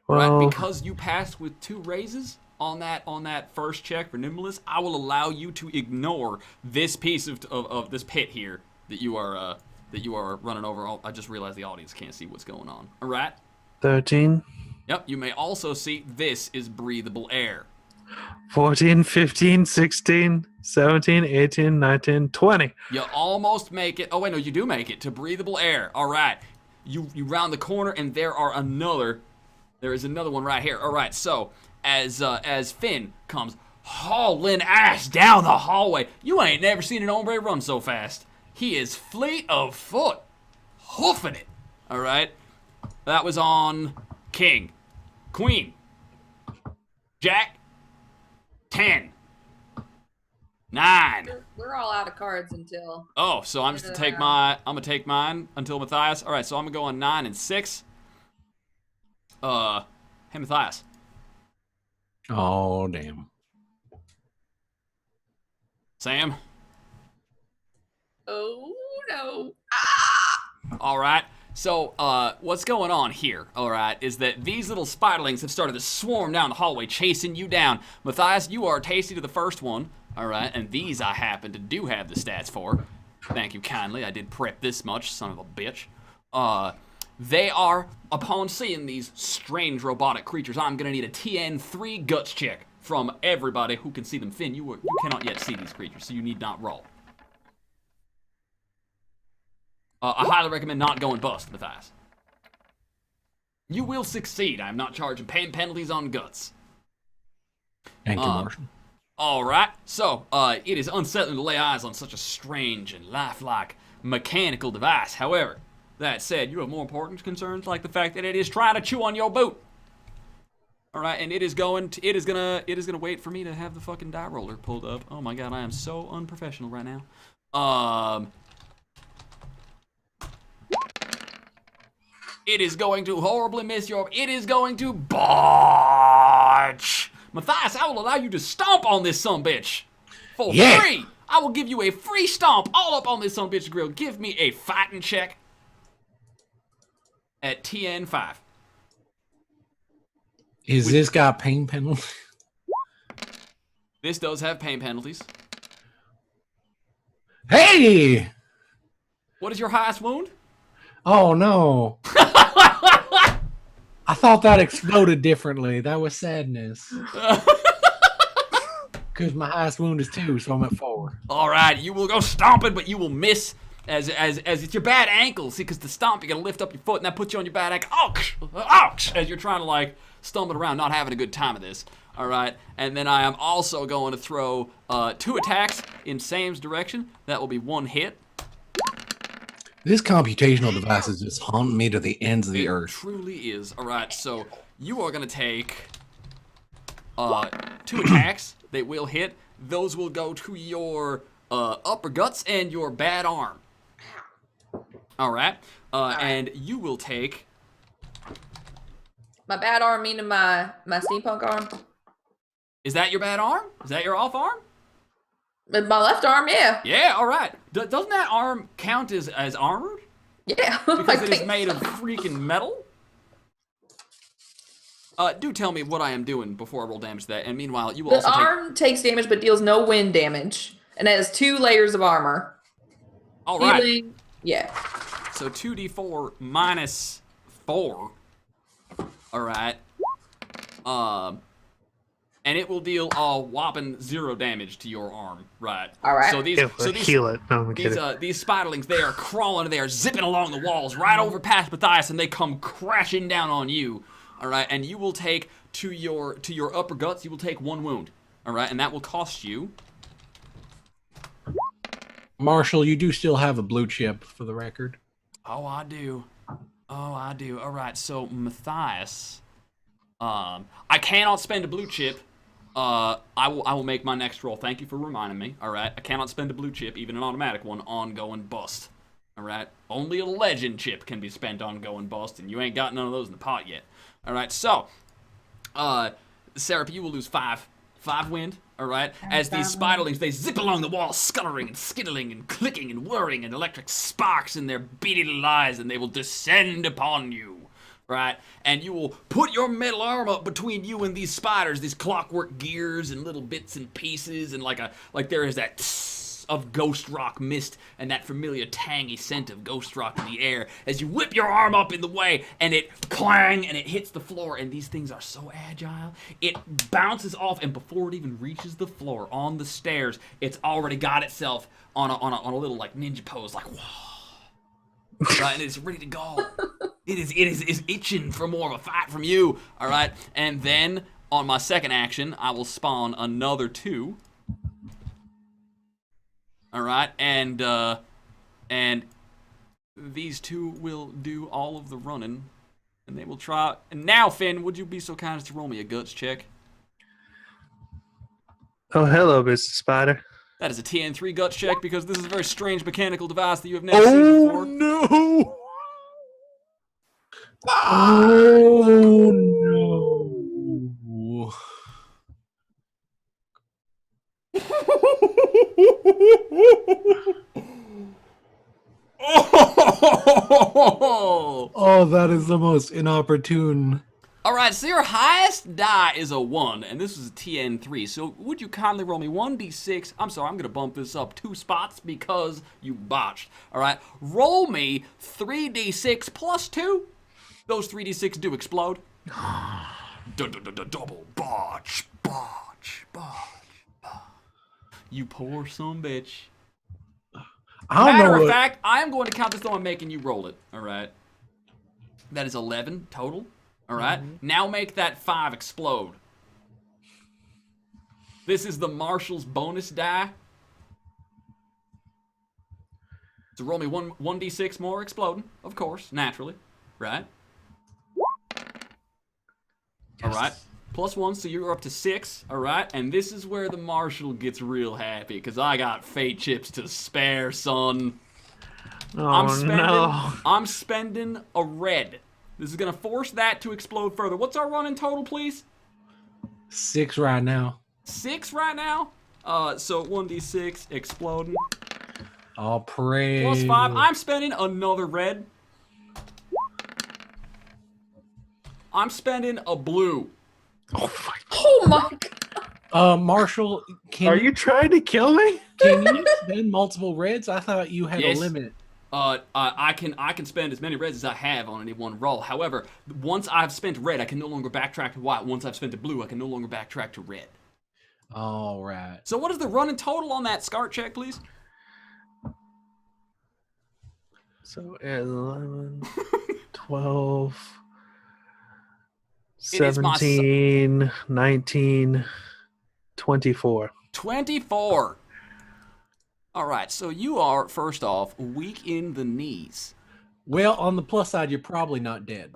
12. Right, because you passed with 2 raises on that first check for nimbleness, I will allow you to ignore this piece of this pit here that you are that you are running over. Oh, I just realized the audience can't see what's going on. All right. 13, Yep. You may also see this is breathable air. 14, 15, 16, 17, 18, 19, 20. You almost make it. Oh wait, no, you do make it to breathable air. All right. You round the corner and there is another one right here. All right. So as Finn comes hauling ass down the hallway, you ain't never seen an hombre run so fast. He is fleet of foot, hoofing it. All right. That was on King, Queen, Jack. 10, 9. We're all out of cards until. Oh, so I'm just gonna take mine until Matthias. All right, so I'm gonna go on 9 and 6. Hey Matthias. Oh damn. Sam. Oh no. All right. So, what's going on here, all right, is that these little spiderlings have started to swarm down the hallway, chasing you down. Matthias, you are tasty to the first one, all right, and these I happen to do have the stats for. Thank you kindly. I did prep this much, son of a bitch. They are, upon seeing these strange robotic creatures, I'm going to need a TN3 guts check from everybody who can see them. Finn, you cannot yet see these creatures, so you need not roll. I highly recommend not going bust, Matthias. You will succeed. I am not charging pain penalties on guts. Thank you, Marshall. All right. So, it is unsettling to lay eyes on such a strange and lifelike mechanical device. However, that said, you have more important concerns, like the fact that it is trying to chew on your boot. All right, and it is gonna wait for me to have the fucking die roller pulled up. Oh my god, I am so unprofessional right now. It is going to horribly miss your... It is going to botch. Matthias, I will allow you to stomp on this sumbitch. For free. I will give you a free stomp all up on this sumbitch grill. Give me a fighting check at TN5. Is this got pain penalty? This does have pain penalties. Hey! What is your highest wound? Oh no. I thought that exploded differently. That was sadness. Because my highest wound is 2, so I'm at 4. All right, you will go stomping, but you will miss as it's your bad ankle. See, because the stomp, you got to lift up your foot, and that puts you on your bad ankle. Ouch! Ouch! As you're trying to, like, stumble around, not having a good time of this. All right, and then I am also going to throw 2 attacks in Sam's direction. That will be 1 hit. This computational device is just haunting me to the ends of the earth. It truly is. All right, so you are going to take 2 attacks. They will hit. Those will go to your upper guts and your bad arm. All right. And you will take... My bad arm meaning my steampunk arm? Is that your bad arm? Is that your off arm? With my left arm, yeah. Yeah, all right. Doesn't that arm count as armored? Yeah. Because it is made of freaking metal? Do tell me what I am doing before I roll damage to that. And meanwhile, you will also take... The arm takes damage but deals no wind damage. And it has 2 layers of armor. All right. Healing, yeah. So 2d4 minus 4. All right. And it will deal a whopping 0 damage to your arm, right? All right. So these heal it. No, I'm kidding. These spiderlings, they are crawling, they are zipping along the walls right over past Matthias, and they come crashing down on you. All right, and you will take to your upper guts. You will take 1 wound. All right, and that will cost you. Marshall, you do still have a blue chip for the record. Oh, I do. Oh, I do. All right, so Matthias, I cannot spend a blue chip. I will make my next roll. Thank you for reminding me. All right, I cannot spend a blue chip, even an automatic one, on going bust. All right, only a legend chip can be spent on going bust, and you ain't got none of those in the pot yet. All right, so, Sarah, you will lose 5 wind. All right, as these spiderlings, they zip along the wall, scuttering and skittling and clicking and whirring, and electric sparks in their beady little eyes, and they will descend upon you. Right, and you will put your metal arm up between you and these spiders, these clockwork gears and little bits and pieces, and like there is that of ghost rock mist and that familiar tangy scent of ghost rock in the air as you whip your arm up in the way and it clang and it hits the floor. And these things are so agile. It bounces off, and before it even reaches the floor on the stairs, it's already got itself on a little like ninja pose, like whoa. Right, and it's ready to go. It is itching for more of a fight from you. All right, and then on my second action, I will spawn another 2. All right, and these 2 will do all of the running, and they will try. And now, Finn, would you be so kind as to roll me a guts check? Oh, hello, Mr. Spider. That is a TN3 guts check because this is a very strange mechanical device that you have never seen before. No! Oh no! Oh, that is the most inopportune. All right, so your highest die is a 1, and this is a TN3. So would you kindly roll me 1d6? I'm sorry, I'm going to bump this up 2 spots because you botched. All right, roll me 3d6 plus 2. Those 3d6 do explode. Double botch. You poor son bitch. I don't know Matter of what... fact, I am going to count this though I'm making you roll it. All right. That is 11 total. All right. Now make that 5 explode. This is the Marshal's bonus die. So roll me 1d6 more exploding, of course, naturally. Right? Yes. All right. Plus 1, so you're up to 6. All right. And this is where the Marshal gets real happy because I got fate chips to spare, son. Oh, no. I'm spending a red. This is going to force that to explode further. What's our run in total, please? 6 right now. 6 right now? So 1d6 exploding. I'll pray. Plus 5. I'm spending another red. I'm spending a blue. Oh my god. Marshall, Are you trying to kill me? can you spend multiple reds? I thought you had Yes. a limit. I can spend as many reds as I have on any one roll. However, once I've spent red, I can no longer backtrack to white. Once I've spent a blue, I can no longer backtrack to red. All right. So what is the run in total on that SCART check, please? So 11, 12, It is my 17, 19, 24. 24. All right, so you are, first off, weak in the knees. Well, on the plus side, you're probably not dead.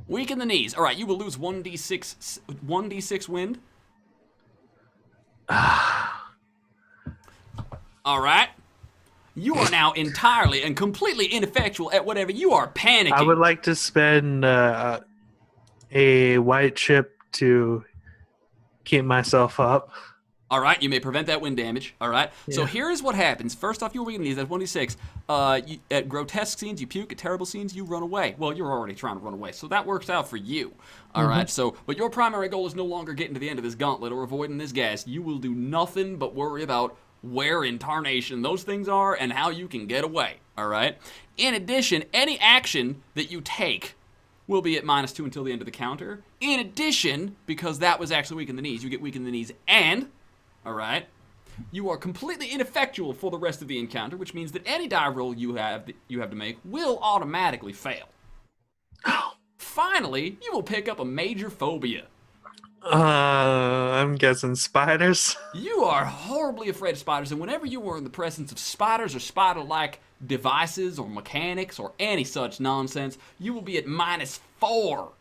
Weak in the knees. All right, you will lose 1d6 wind. All right. You are now entirely and completely ineffectual at whatever. You are panicking. I would like to spend a white chip to keep myself up. All right, you may prevent that wind damage. All right. So Yeah. here is what happens. First off, you're weak in the knees. That's 1d6. At grotesque scenes, you puke. At terrible scenes, you run away. Well, you're already trying to run away, so that works out for you. All right. So, but your primary goal is no longer getting to the end of this gauntlet or avoiding this gas. You will do nothing but worry about where in tarnation those things are and how you can get away. All right. In addition, any action that you take will be at -2 until the end of the counter. In addition, because that was actually weak in the knees, you get weak in the knees and, all right, you are completely ineffectual for the rest of the encounter, which means that any die roll you have to make will automatically fail. Finally, you will pick up a major phobia. I'm guessing spiders. You are horribly afraid of spiders, and whenever you are in the presence of spiders or spider-like devices or mechanics or any such nonsense, you will be at -4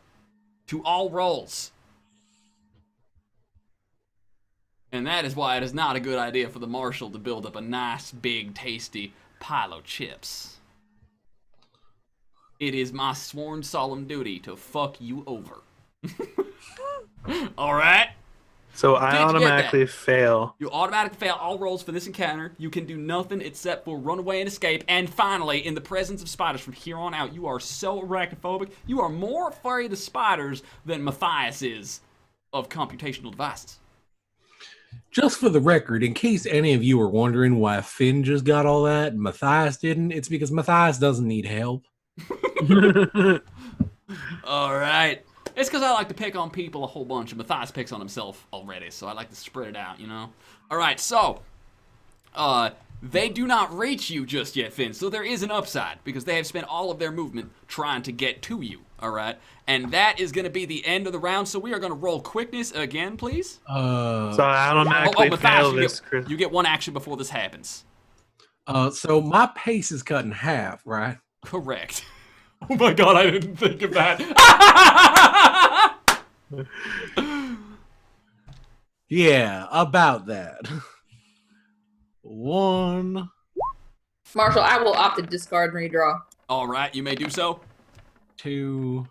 to all rolls. And that is why it is not a good idea for the Marshal to build up a nice, big, tasty pile of chips. It is my sworn solemn duty to fuck you over. All right? So I Did you get automatically fail. You automatically fail all rolls for this encounter. You can do nothing except for run away and escape. And finally, in the presence of spiders from here on out, you are so arachnophobic. You are more afraid of spiders than Matthias is of computational devices. Just for the record, in case any of you are wondering why Finn just got all that and Matthias didn't, it's because Matthias doesn't need help. All right. It's because I like to pick on people a whole bunch, and Matthias picks on himself already, so I like to spread it out, you know? All right, so, they do not reach you just yet, Finn, so there is an upside, because they have spent all of their movement trying to get to you, all right? And that is going to be the end of the round, so we are going to roll quickness again, please. So I automatically fail this. You get one action before this happens. So my pace is cut in half, right? Correct. Oh my god, I didn't think of that. Yeah, about that. 1. Marshall, I will opt to discard and redraw. All right, you may do so. 2.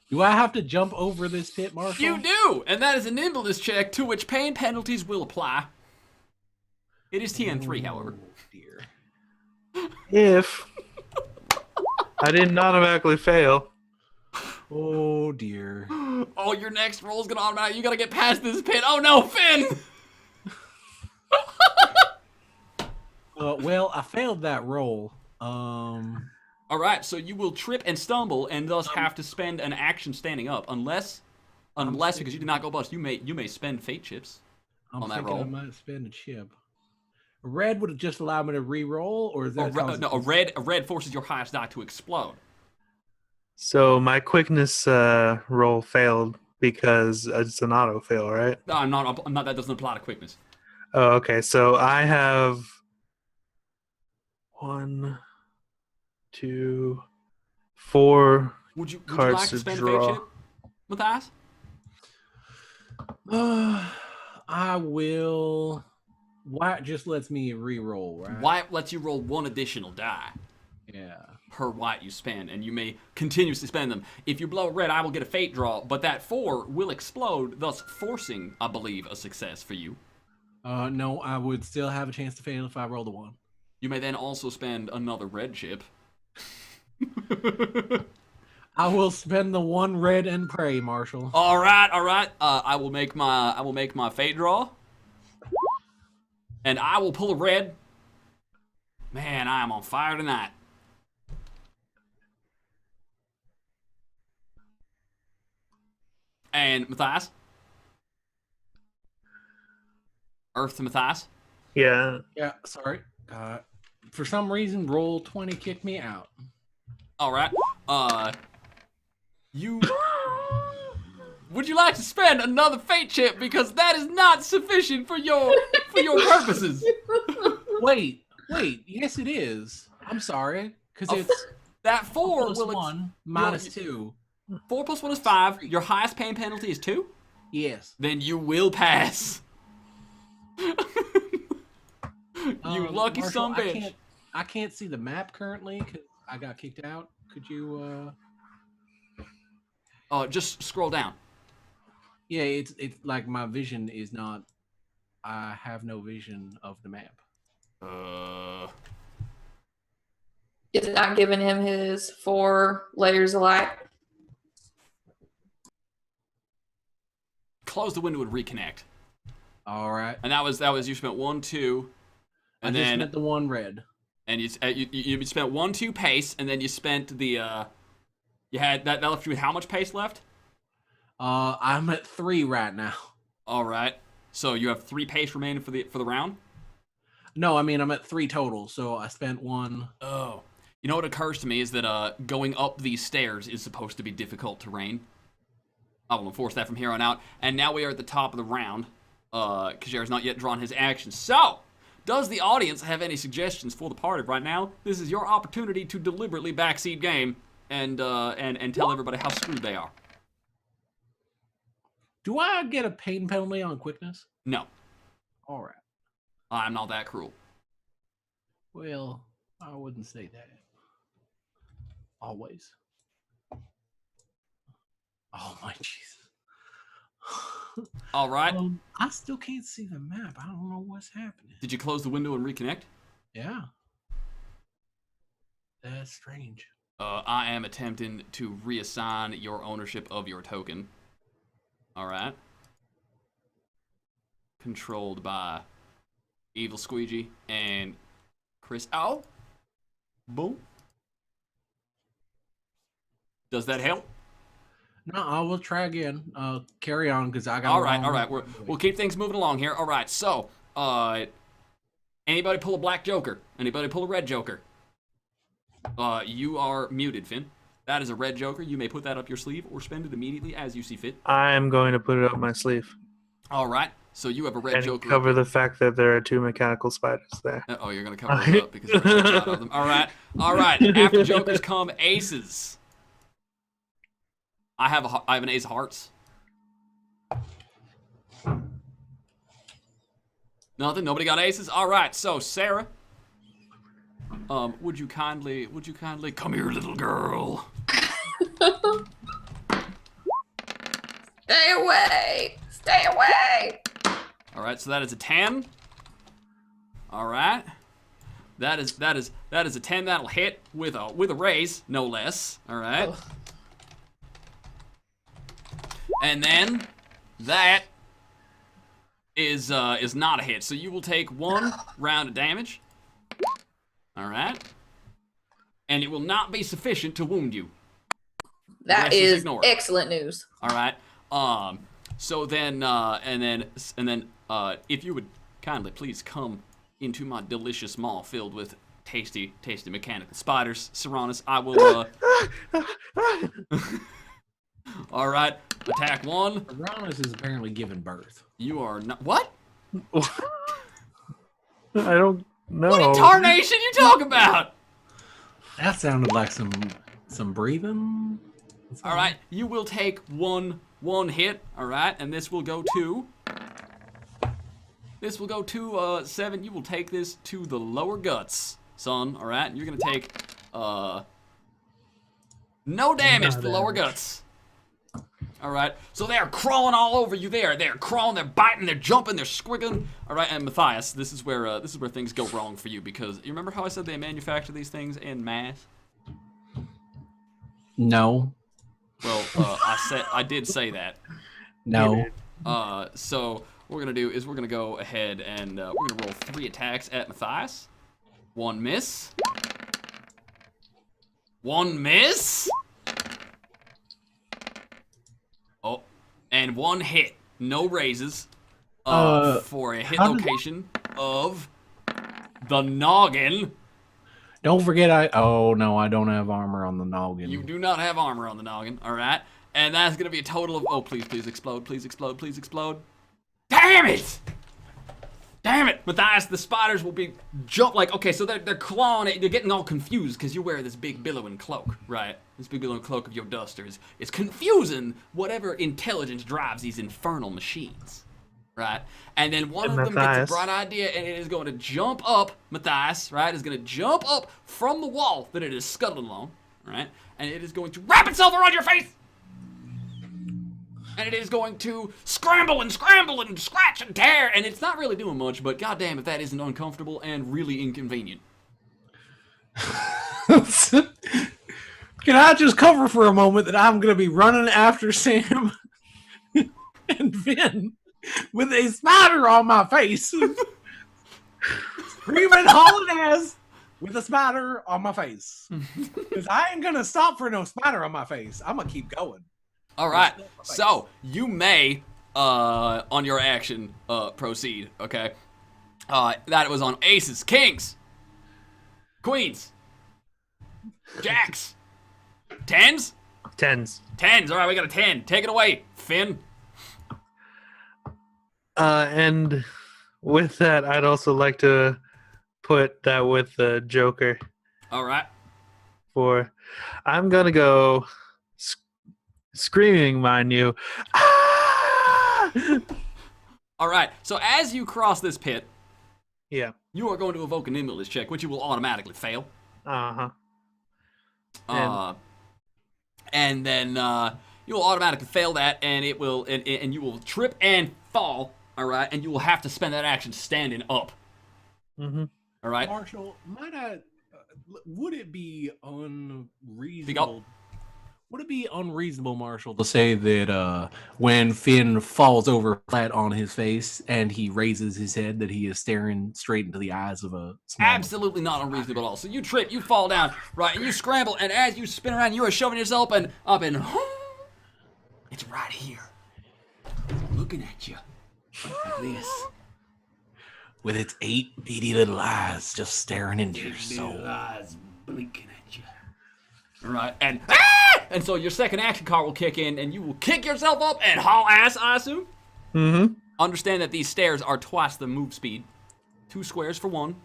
Do I have to jump over this pit, Marshall? You do, and that is a nimbleness check to which pain penalties will apply. It is TN3, however. Dear. If I didn't automatically fail. Oh dear. Oh, your next roll is gonna automatically. You gotta get past this pit. Oh no, Finn! Well, I failed that roll. All right, so you will trip and stumble, and thus have to spend an action standing up, unless because you did not go bust, you may spend fate chips I'm on that thinking roll. I might spend a chip. A red would have just allowed me to re-roll, or is that A red forces your highest die to explode. So my quickness roll failed because it's an auto fail, right? No, I'm not. That doesn't apply to quickness. Oh, okay. So I have 1, 2, 4 Would you cards like to to spend a draw. fate chip, Matthias? I will. White just lets me re-roll, right? White lets you roll one additional die Yeah. per white you spend, and you may continuously spend them. If you blow red, I will get a fate draw, but that 4 will explode, thus forcing, I believe, a success for you. No, I would still have a chance to fail if I rolled a 1. You may then also spend another red chip. I will spend the 1 red and pray, Marshall. All right. I will make my fate draw, and I will pull a red. Man, I am on fire tonight. And Matthias, Earth to Matthias. Yeah. Yeah, sorry. For some reason, roll 20 kicked me out. All right. Would you like to spend another fate chip, because that is not sufficient for your purposes? Wait. Yes, it is. I'm sorry, because it's That 4 plus will 1 minus 2. 4 plus 1 is 5. Your highest pain penalty is 2. Yes. Then you will pass. You lucky Marshall, son of a bitch. I can't see the map currently because I got kicked out. Could you? Just scroll down. Yeah, it's like my vision is not. I have no vision of the map. Is it not giving him his 4 layers of light? Close the window and reconnect. All right. And that was you spent 1, 2, and I just then spent the 1 red. and you spent 1, 2 pace, and then you spent the you had that left you with how much pace left? I'm at 3 right now. All right. So you have 3 pace remaining for the round? No, I mean I'm at 3 total. So I spent 1. Oh. You know what occurs to me is that going up these stairs is supposed to be difficult terrain. I will enforce that from here on out. And now we are at the top of the round. Kajir has not yet drawn his action. So, does the audience have any suggestions for the party right now? This is your opportunity to deliberately backseat game and tell everybody how screwed they are. Do I get a pain penalty on quickness? No, All right. I'm not that cruel. Well, I wouldn't say that. Always. Oh my Jesus. All right. I still can't see the map. I don't know what's happening. Did you close the window and reconnect? Yeah. That's strange. I am attempting to reassign your ownership of your token. All right. controlled by EvilSqueegee and Chris. Oh, boom. Does that help? No, I will try again. Carry on, because I got. All right. We'll keep things moving along here. All right. So, anybody pull a black joker? Anybody pull a red joker? You are muted, Finn. That is a red joker. You may put that up your sleeve or spend it immediately as you see fit. I am going to put it up my sleeve. All right. So you have a red And joker. cover the fact that there are 2 mechanical spiders there. Oh, you're gonna cover it up because you're proud of them. All right. After jokers come aces. I have an ace of hearts. Nothing. Nobody got aces. All right. So Sarah, would you kindly come here, little girl? Stay away! Stay away! All right. So that is a 10. All right. That is a 10. That'll hit with a raise, no less. All right. Oh. And then that is not a hit. So you will take 1 round of damage. All right. And it will not be sufficient to wound you. That is excellent news. All right. So then if you would kindly please come into my delicious maw filled with tasty mechanical spiders, Serranus, I will all right. Attack 1. Serranus is apparently giving birth. You are not. What? I don't know. What in tarnation you talking about? That sounded like some breathing. All right. You will take one hit. All right, and this will go to 7. You will take this to the lower guts, son. All right. And you're gonna take no damage to the lower guts. All right, so they are crawling all over you there. They're crawling, they're biting, they're jumping, they're squiggling. All right, and Matthias, this is where things go wrong for you, because you remember how I said they manufacture these things in mass? No. Well, I did say that. No. So what we're gonna do is we're gonna go ahead and we're gonna roll 3 attacks at Matthias. 1 miss. 1 miss. Oh, and 1 hit. No raises. For a hit location of the noggin. Don't forget I don't have armor on the noggin. You do not have armor on the noggin, all right? And that's going to be a total of, oh, please explode, please explode, please explode. Damn it! Damn it, Matthias, the spiders will be okay, so they're clawing it, they're getting all confused because you wear this big billowing cloak, right? This big billowing cloak of your dusters. It's confusing whatever intelligence drives these infernal machines, right? And then one of them gets a bright idea and it is going to jump up, Matthias, right? Is going to jump up from the wall that it is scuttling along, right? And it is going to wrap itself around your face! And it is going to scramble and scratch and tear, and it's not really doing much, but goddamn if that isn't uncomfortable and really inconvenient. Can I just cover for a moment that I'm going to be running after Sam and Finn with a spider on my face, screaming, hauling ass with a spider on my face? Because I ain't going to stop for no spider on my face. I'm going to keep going. All right, so you may, on your action, proceed, okay? That was on aces, kings, queens, jacks, tens? Tens. All right, we got a 10. Take it away, Finn. And with that, I'd also like to put that with the Joker. All right. I'm going to go... screaming, mind you. Ah! All right. So as you cross this pit, Yeah. you are going to evoke an nimbleness check, which you will automatically fail. Uh-huh. And then you will automatically fail that, and it will, and you will trip and fall. All right, and you will have to spend that action standing up. Mm-hmm. All right. Marshall, would it be unreasonable? Would it be unreasonable, Marshall, to say that when Finn falls over flat on his face and he raises his head, that he is staring straight into the eyes of a small... Absolutely not unreasonable at all. So you trip, you fall down, right, and you scramble, and as you spin around, you are shoving yourself up and it's right here, looking at you like this. With its 8 beady little eyes just staring into your soul. Eyes blinking at you. All right, and so your second action card will kick in, and you will kick yourself up and haul ass, I assume? Mm-hmm. Understand that these stairs are twice the move speed. 2 squares for 1.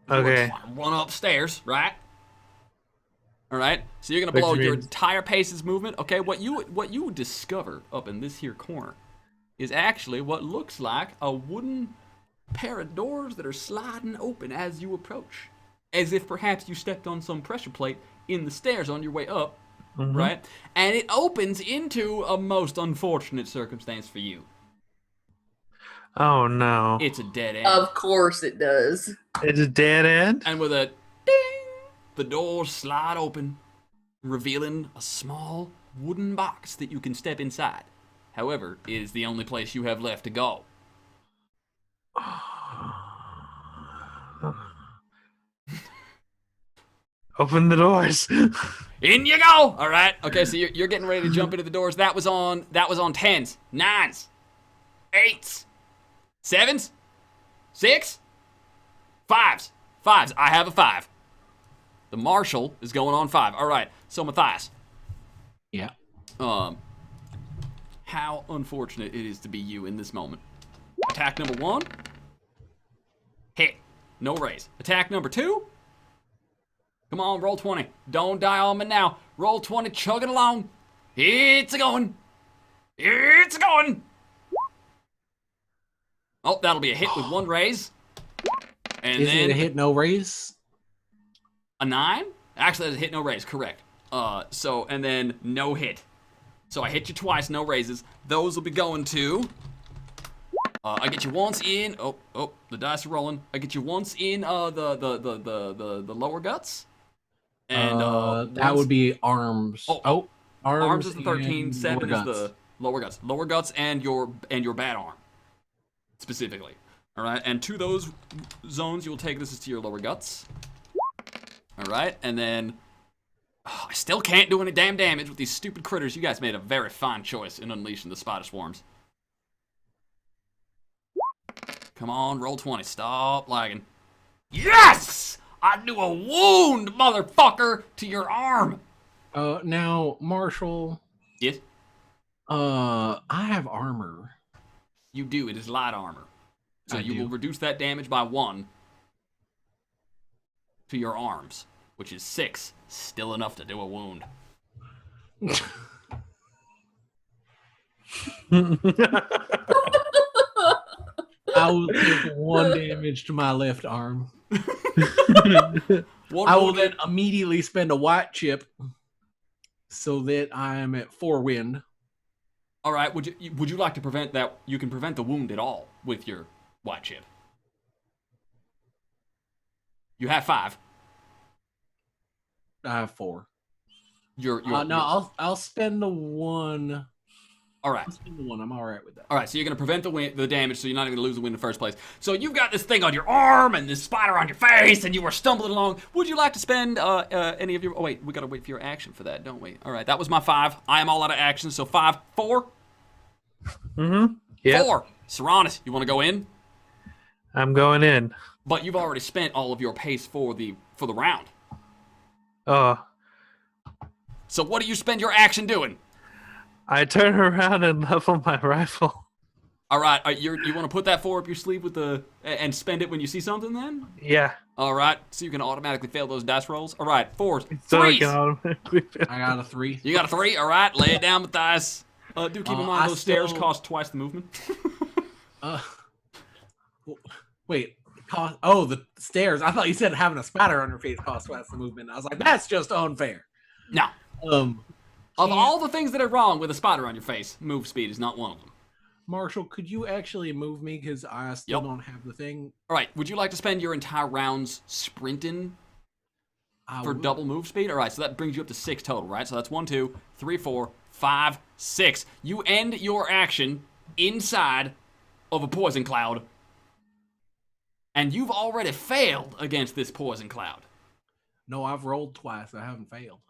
Okay. Run upstairs, right? All right, so you're gonna blow your entire pace's movement. Okay, what you discover up in this here corner is actually what looks like a wooden pair of doors that are sliding open as you approach, as if perhaps you stepped on some pressure plate in the stairs on your way up, right? And it opens into a most unfortunate circumstance for you. Oh no. It's a dead end. Of course it does. It's a dead end? And with a ding, the doors slide open, revealing a small wooden box that you can step inside. However, it is the only place you have left to go. Open the doors. In you go! All right. Okay, so you're getting ready to jump into the doors. That was on 10s, 9s, 8s, 7s, 6, 5s. 5s. I have a 5. The Marshal is going on 5. All right. So Matthias. Yeah. How unfortunate it is to be you in this moment. Attack number 1. Hit. No raise. Attack number 2. Come on, roll 20. Don't die on me now. Roll 20, chug it along. It's a going. It's a going. Oh, that'll be a hit with 1 raise. And Is then it a hit, no raise? a 9? Actually, that's a hit, no raise. Correct. And then no hit. So I hit you twice, no raises. Those will be going to... I get you once in... Oh, the dice are rolling. I get you once in the lower guts. And that would be arms. arms is the 13. 7 is the lower guts. Lower guts and your bad arm, specifically. All right, and to those zones, you will take this to your lower guts. All right, and then I still can't do any damn damage with these stupid critters. You guys made a very fine choice in unleashing the spider swarms. Come on, roll 20. Stop lagging. Yes! I do a wound, motherfucker, to your arm. Now, Marshall. Yes? I have armor. You do. It is light armor. So you do. will reduce that damage by 1 to your arms, which is 6. Still enough to do a wound. I will take 1 damage to my left arm. One I will wound. then immediately spend a white chip so that I am at 4 wind. All right. Would you like to prevent that? You can prevent the wound at all with your white chip. You have 5. I have 4. I'll spend the 1. All right. I'll spend the 1. I'm all right with that. All right, so you're going to prevent the damage, so you're not even going to lose the win in the first place. So you've got this thing on your arm and this spider on your face, and you were stumbling along. Would you like to spend any of your... Oh, wait, we got to wait for your action for that, don't we? All right, that was my 5. I am all out of action, so 5, 4? Mm-hmm. Yeah. 4. Serranus, you want to go in? I'm going in. But you've already spent all of your pace for the round. Oh. So what do you spend your action doing? I turn around and level my rifle. All right, you want to put that 4 up your sleeve and spend it when you see something then? Yeah. All right, so you can automatically fail those dice rolls. All right, 4s. So I 3s. can automatically fail. I got a 3. You got a 3? All right, lay it down with dice. Do keep in mind those stairs cost twice the movement. Wait. The stairs. I thought you said having a spider on your face costs twice the movement. I was like, that's just unfair. No. Um, Of all the things that are wrong with a spider on your face, move speed is not one of them. Marshall, could you actually move me? Because I still don't have the thing. All right, would you like to spend your entire rounds sprinting? for double move speed? All right, so that brings you up to 6 total, right? So that's 1, 2, 3, 4, 5, 6. You end your action inside of a poison cloud. And you've already failed against this poison cloud. No, I've rolled twice. I haven't failed.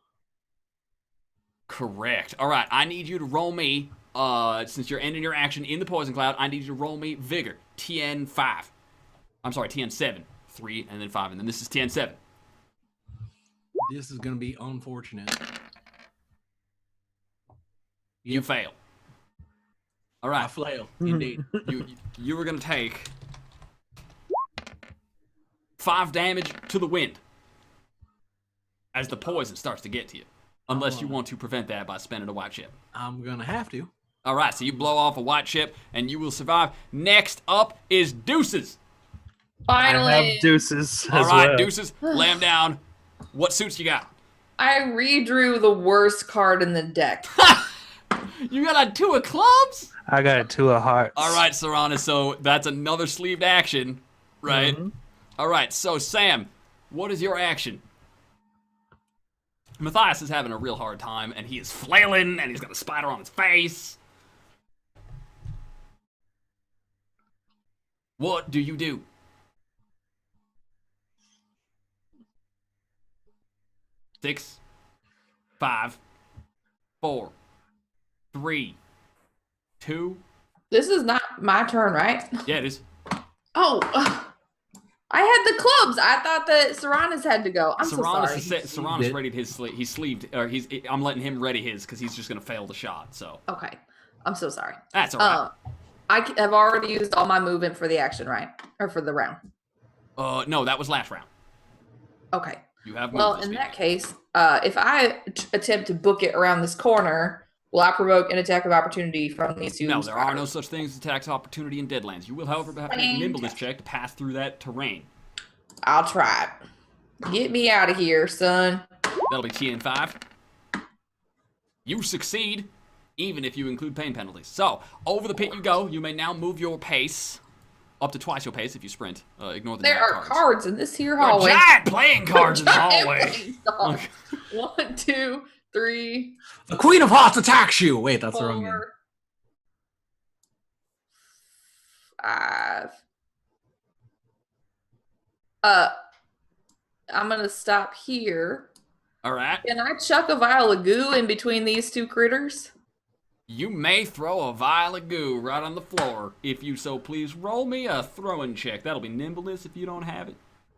Correct. All right, I need you to roll me, since you're ending your action in the poison cloud, I need you to roll me Vigor, TN5. I'm sorry, TN7. 3, and then 5, and then this is TN7. This is going to be unfortunate. You fail. All I right. flail, indeed. You were going to take 5 damage to the wind as the poison starts to get to you. Unless you want to prevent that by spending a white chip. I'm going to have to. All right, so you blow off a white chip, and you will survive. Next up is Deuces. Finally. I have deuces All as right, well. Deuces, lay him down. What suits you got? I redrew the worst card in the deck. You got a 2 of clubs? I got a 2 of hearts. All right, Serrana, so that's another sleeved action, right? Mm-hmm. All right, so Sam, what is your action? Matthias is having a real hard time, and he is flailing, and he's got a spider on his face. What do you do? Six, 5, 4, 3, 2. This is not my turn, right? Yeah, it is. Oh, I had the clubs. I thought that Serranas had to go. I'm so sorry. Serrana's readied his sleeve. He's sleeved, or I'm letting him ready his because he's just gonna fail the shot. So Okay, I'm so sorry. that's all right. I have already used all my movement for the action, right? Or for the round. No, that was last round. Okay. You have moved Well, this in week. that case, if I attempt to book it around this corner, will I provoke an attack of opportunity from these two? No, there are no spiders? such things as attacks of opportunity in Deadlands. You will, however, have to make a nimbleness check to pass through that terrain. I'll try it. Get me out of here, son. That'll be TN5. You succeed, even if you include pain penalties. So, over the pit you go. You may now move your pace up to twice your pace if you sprint. Ignore the There giant are cards in this here There are hallway. giant playing cards in the Giant hallway. playing cards. 1, 2, 3, The Queen of Hearts attacks you! Wait, that's the wrong game. 4, 5. I'm gonna stop here. All right. Can I chuck a vial of goo in between these two critters? You may throw a vial of goo right on the floor. If you so please, roll me a throwing check. That'll be nimbleness if you don't have it.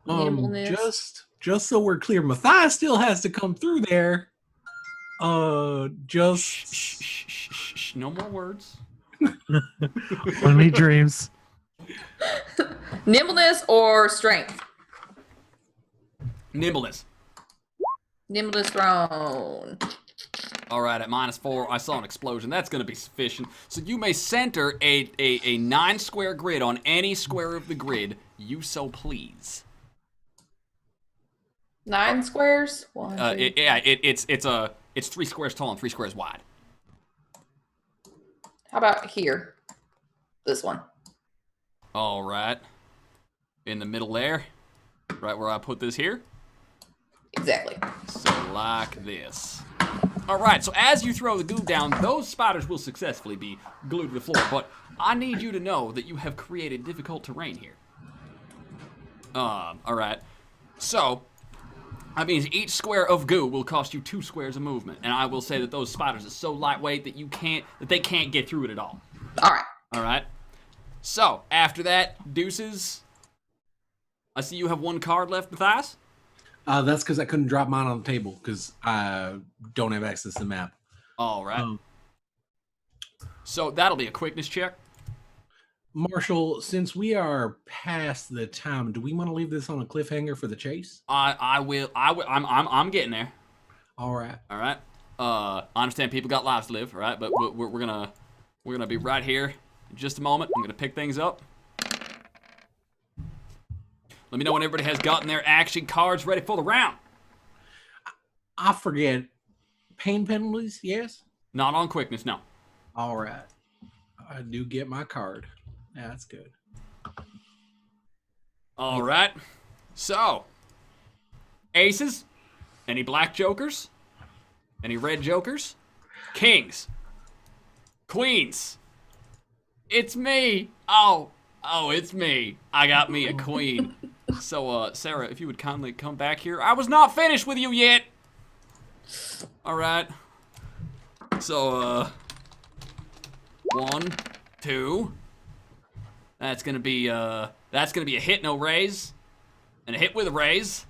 Nimbleness. Just so we're clear, Matthias still has to come through there. Shh. No more words. Only dreams. Nimbleness or strength? Nimbleness. Nimbleness thrown. All right, at -4, I saw an explosion. That's going to be sufficient. So you may center a 9 square grid on any square of the grid you so please. 9 squares? 1, 2. It's 3 squares tall and 3 squares wide. How about here? This one. All right. In the middle there, right where I put this here. Exactly. So like this. All right, so as you throw the goo down, those spiders will successfully be glued to the floor, but I need you to know that you have created difficult terrain here. All right. So, that means each square of goo will cost you 2 squares of movement, and I will say that those spiders are so lightweight that they can't get through it at all. All right. All right. So, after that, Deuces, I see you have 1 card left, Matthias. That's because I couldn't drop mine on the table because I don't have access to the map. All right. So that'll be a quickness check. Marshall, since we are past the time, do we want to leave this on a cliffhanger for the chase? I will. I'm getting there. All right. All right. I understand people got lives to live, all right? But we're gonna be right here in just a moment. I'm gonna pick things up. Let me know when everybody has gotten their action cards ready for the round. I forget. Pain penalties, yes? Not on quickness, no. All right. I do get my card. That's good. All right. So, aces, Any black jokers? Any red jokers? Kings. Queens. It's me. Oh, it's me. I got me a queen. So, Sarah, if you would kindly come back here. I was not finished with you yet. All right. So, 1, 2. That's gonna be a hit, no raise. And a hit with a raise.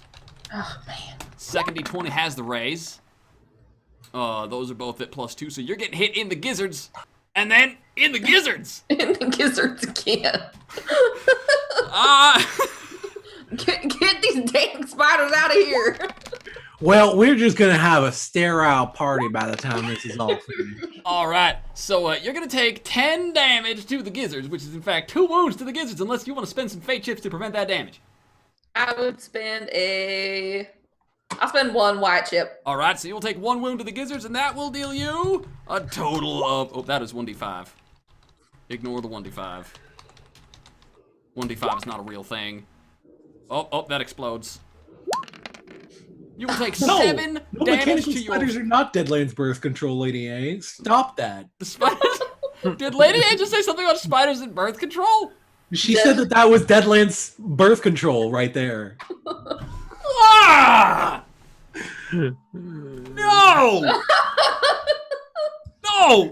Oh, man. Second D20 has the raise. Those are both at +2, so you're getting hit in the gizzards. And then in the gizzards. In the gizzards again. Get these dang spiders out of here. Well, we're just gonna have a sterile party by the time this is all finished. All right, so you're gonna take 10 damage to the gizzards, which is in fact 2 wounds to the gizzards, unless you want to spend some fate chips to prevent that damage. I would spend I'll spend 1 white chip. All right, so you'll take 1 wound to the gizzards, and that will deal you a total of, oh, that is 1d5. Ignore the 1d5. 1d5 is not a real thing. Oh, that explodes. You will take 7 No damage mechanical to your... spiders are not Deadlands birth control, Lady A. Stop that. The spiders? Did Lady A just say something about spiders and birth control? She said that was Deadlands birth control right there. Ah! No!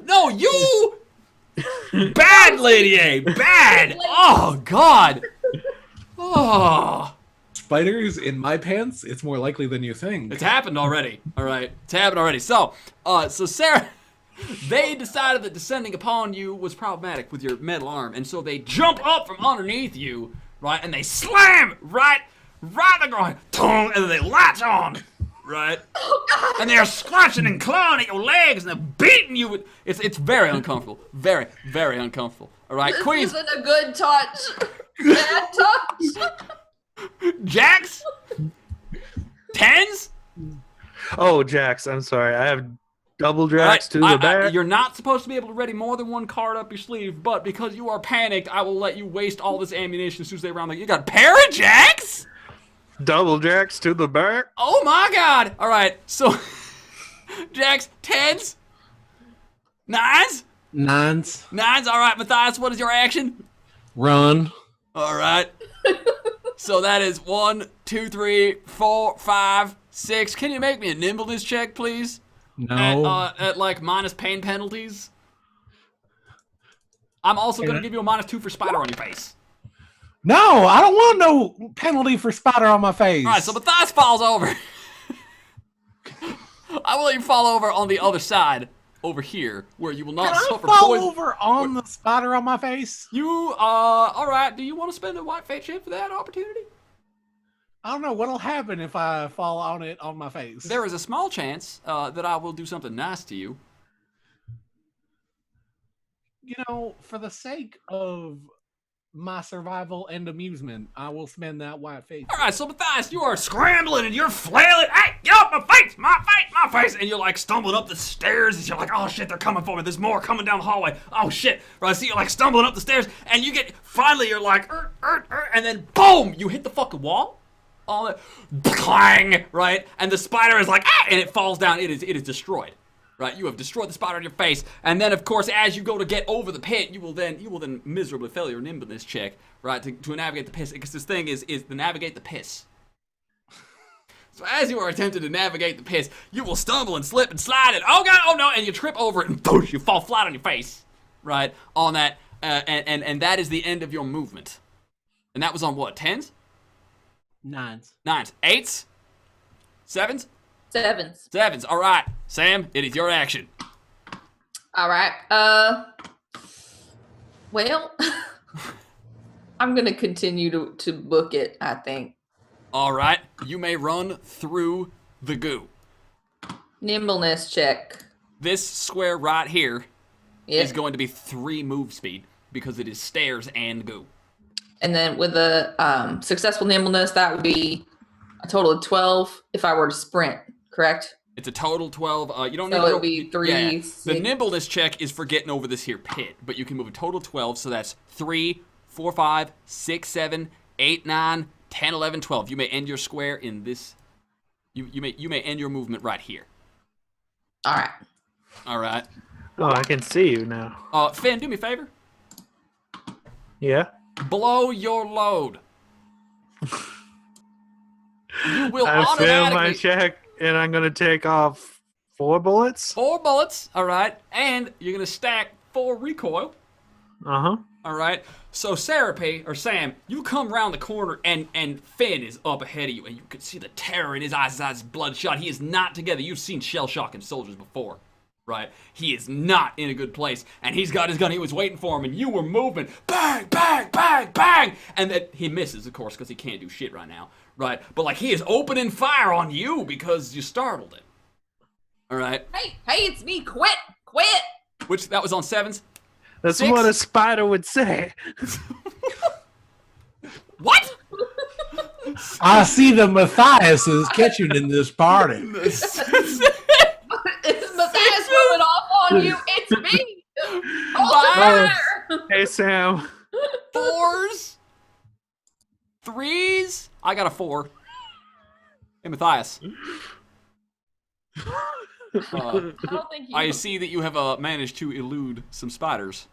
No, you! Bad, Lady A, bad! Oh, God! Oh. Spiders in my pants? It's more likely than you think. It's happened already. All right, it's happened already. So Sarah, they decided that descending upon you was problematic with your metal arm, and so they jump up from underneath you, right, and they slam right the ground, and then they latch on, right, and they're scratching and clawing at your legs, and they're beating you with. It's very uncomfortable, very, very uncomfortable. All right, This Queen. isn't a good touch. Bad touch. Jax? 10s? Oh, Jax, I'm sorry. I have double Jax to the back. You're not supposed to be able to ready more than 1 card up your sleeve, but because you are panicked, I will let you waste all this ammunition as soon as they round. Like, you got Parajax? Double Jax to the back. Oh my God! All right, so Jax, 10s, 9s, 9s. All right, Matthias, what is your action? Run. All right. So that is 1, 2, 3, 4, 5, 6. Can you make me a nimbleness check, please? No. At like minus pain penalties. I'm also going to give you a -2 for spider on your face. No, I don't want no penalty for spider on my face. All right, so Matthias falls over. I will let you fall over on the other side, over here, where you will not Can I suffer fall poison. over on the spider on my face? You, all right. Do you want to spend a white fate chip for that opportunity? I don't know what'll happen if I fall on it on my face. There is a small chance that I will do something nice to you. You know, for the sake of my survival and amusement, I will spend that white face. All right, so Matthias, you are scrambling and you're flailing. Hey, get off my face, my face. And you're like stumbling up the stairs and you're like, oh shit, they're coming for me. There's more coming down the hallway. Oh shit. Right, so you're like stumbling up the stairs and you get, finally you're like, and then boom, you hit the fucking wall. All that, clang, right? And the spider is like, ah, and it falls down. It is destroyed. Right, you have destroyed the spider on your face, and then of course, as you go to get over the pit, you will then miserably fail your nimbleness check, right, to navigate the piss. Because this thing is to navigate the piss. So as you are attempting to navigate the piss, you will stumble and slip and slide, and oh god, oh no, and you trip over it, and boosh, you fall flat on your face, right, on that, and that is the end of your movement. And that was on what, 10s? 9s. 9s, 8s, 7s. 7s. 7s. All right, Sam, it is your action. All right. Well, I'm gonna continue to book it, I think. All right, you may run through the goo. Nimbleness check. This square right here is Yep. going to be 3 move speed because it is stairs and goo. And then with a successful nimbleness, that would be a total of 12 if I were to sprint, correct? It's a total 12. You don't need So to it go, would be 3, yeah, yeah. 6. The nimbleness check is for getting over this here pit, but you can move a total 12, so that's 3, 4, 5, 6, 7, 8, 9, 10, 11, 12. You may end your square in this You may end your movement right here. All right. All right. Oh, I can see you now. Finn, do me a favor. Yeah. Blow your load. You will I failed my automatically check, and I'm gonna take off 4 bullets. 4 bullets. All right, and you're gonna stack 4 recoil. Uh huh. All right. So Sam, you come around the corner and Finn is up ahead of you, and you can see the terror in his eyes. His eyes bloodshot. He is not together. You've seen shell shocking soldiers before, right? He is not in a good place, and he's got his gun. He was waiting for him, and you were moving. Bang, bang, bang, bang, and then he misses, of course, because he can't do shit right now, right? But like he is opening fire on you because you startled him. All right. Hey, it's me. Quit. Which that was on 7s. That's 6? what a spider would say. What? I see the Matthiases catching in this party. It's Matthias moving off on you. It's me. Hold the fire. Hey, Sam. 4s, 3s. I got a 4. Hey, Matthias. I don't think you. I see that you have managed to elude some spiders.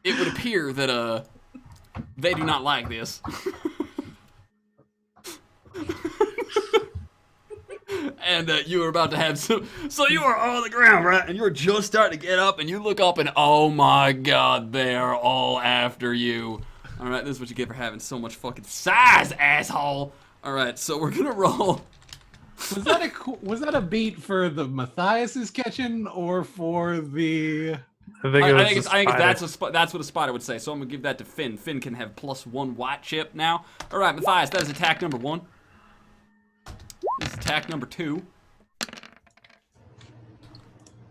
It would appear that they do not like this. And you are about to have some. So you are on the ground, right? And you're just starting to get up, and you look up, and oh my God, they are all after you. All right, this is what you get for having so much fucking size, asshole. All right, so we're gonna roll. Was that a beat for the Matthiases catching or for the? I think that's what a spider would say. So I'm gonna give that to Finn. Finn can have +1 white chip now. All right, Matthias, that is attack number 1. This is attack number 2.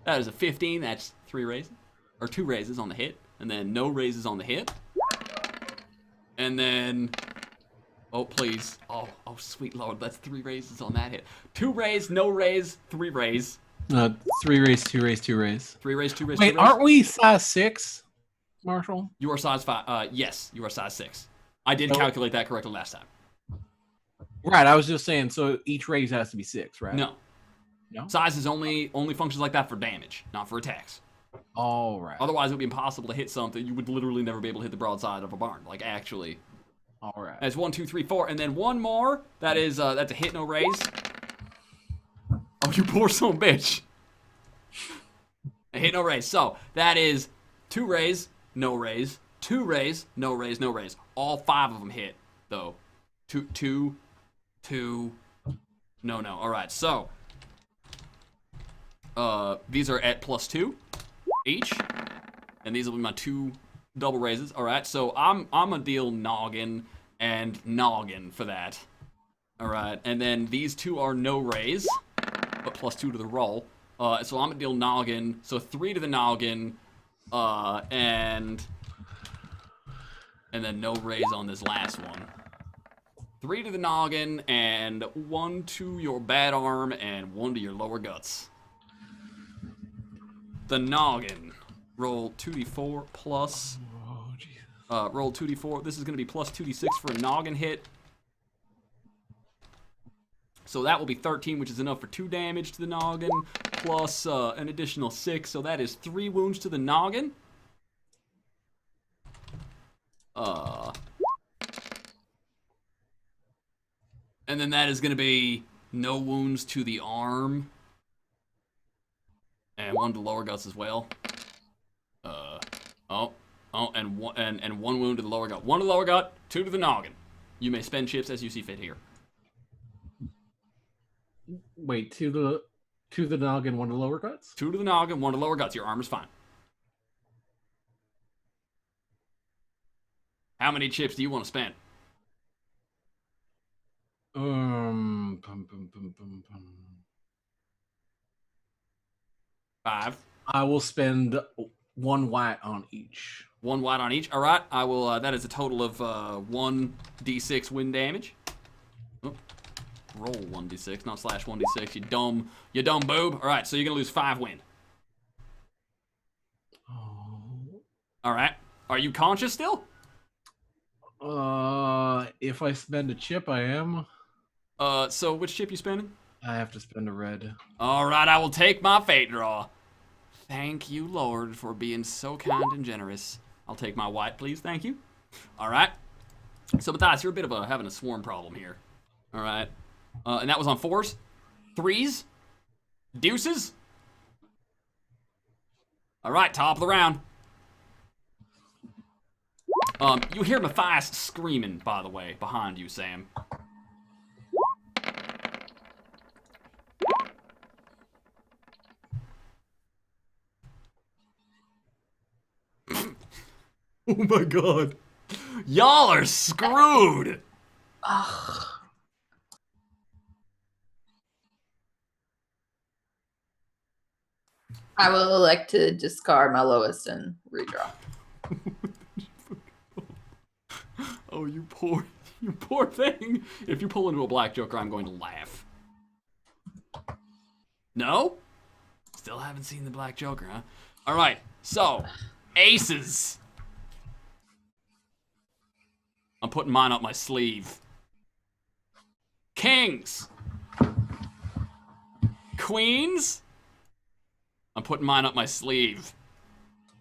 That is a 15. That's 3 raises, or 2 raises on the hit, and then no raises on the hit. And then, oh please, oh sweet lord, that's 3 raises on that hit. 2 raise, no raise, 3 raise. 3 raise, 2 raise, 2 raise. 3 raise, 2 raise. Wait, 2 raise. aren't we size 6, Marshall? You are size 5. Yes, you are size 6. I did calculate that correctly last time. Right, I was just saying. So each raise has to be 6, right? No. Size is only functions like that for damage, not for attacks. All right. Otherwise, it would be impossible to hit something. You would literally never be able to hit the broadside of a barn. Like, actually. All right. That's 1, 2, 3, 4, and then 1 more. That is that's a hit, no raise. Oh, you poor son of a bitch. A hit, no raise. So that is 2 raise, no raise, 2 raise, no raise, no raise. All 5 of them hit, though. 2, no. All right. So these are at +2 each, and these will be my 2 double raises. All right. So I'm gonna deal noggin and noggin for that. All right. And then these 2 are no raise, but +2 to the roll. So I'm gonna deal noggin. So 3 to the noggin, and then no raise on this last one. 3 to the noggin, and 1 to your bad arm, and 1 to your lower guts. The noggin. Roll 2d4 plus. Oh, Jesus. Roll 2d4. This is going to be plus 2d6 for a noggin hit. So that will be 13, which is enough for 2 damage to the noggin, plus an additional 6. So that is 3 wounds to the noggin. And then that is going to be no wounds to the arm. And 1 to lower guts as well. And 1 wound to the lower gut. 1 to the lower gut, 2 to the noggin. You may spend chips as you see fit here. Wait, 2 to the noggin, 1 to the lower guts? 2 to the noggin, 1 to the lower guts. Your armor's fine. How many chips do you want to spend? 5. I will spend 1 white on each. 1 white on each. All right. I will. That is a total of 1d6 wind damage. Oh, roll 1d6, not slash 1d6. You dumb boob. All right. So you're gonna lose 5 wind. Oh. All right. Are you conscious still? If I spend a chip, I am. So which chip you spending? I have to spend a red. All right, I will take my fate draw. Thank you, Lord, for being so kind and generous. I'll take my white, please. Thank you. All right. So, Matthias, you're a bit of having a swarm problem here. All right. And that was on 4s, 3s, deuces. All right, top of the round. You hear Matthias screaming, by the way, behind you, Sam. Oh my god. Y'all are screwed! Ugh. I will elect to discard my lowest and redraw. Oh, you poor thing. If you pull into a black joker, I'm going to laugh. No? Still haven't seen the black joker, huh? All right, so, aces. I'm putting mine up my sleeve. Kings. Queens. I'm putting mine up my sleeve.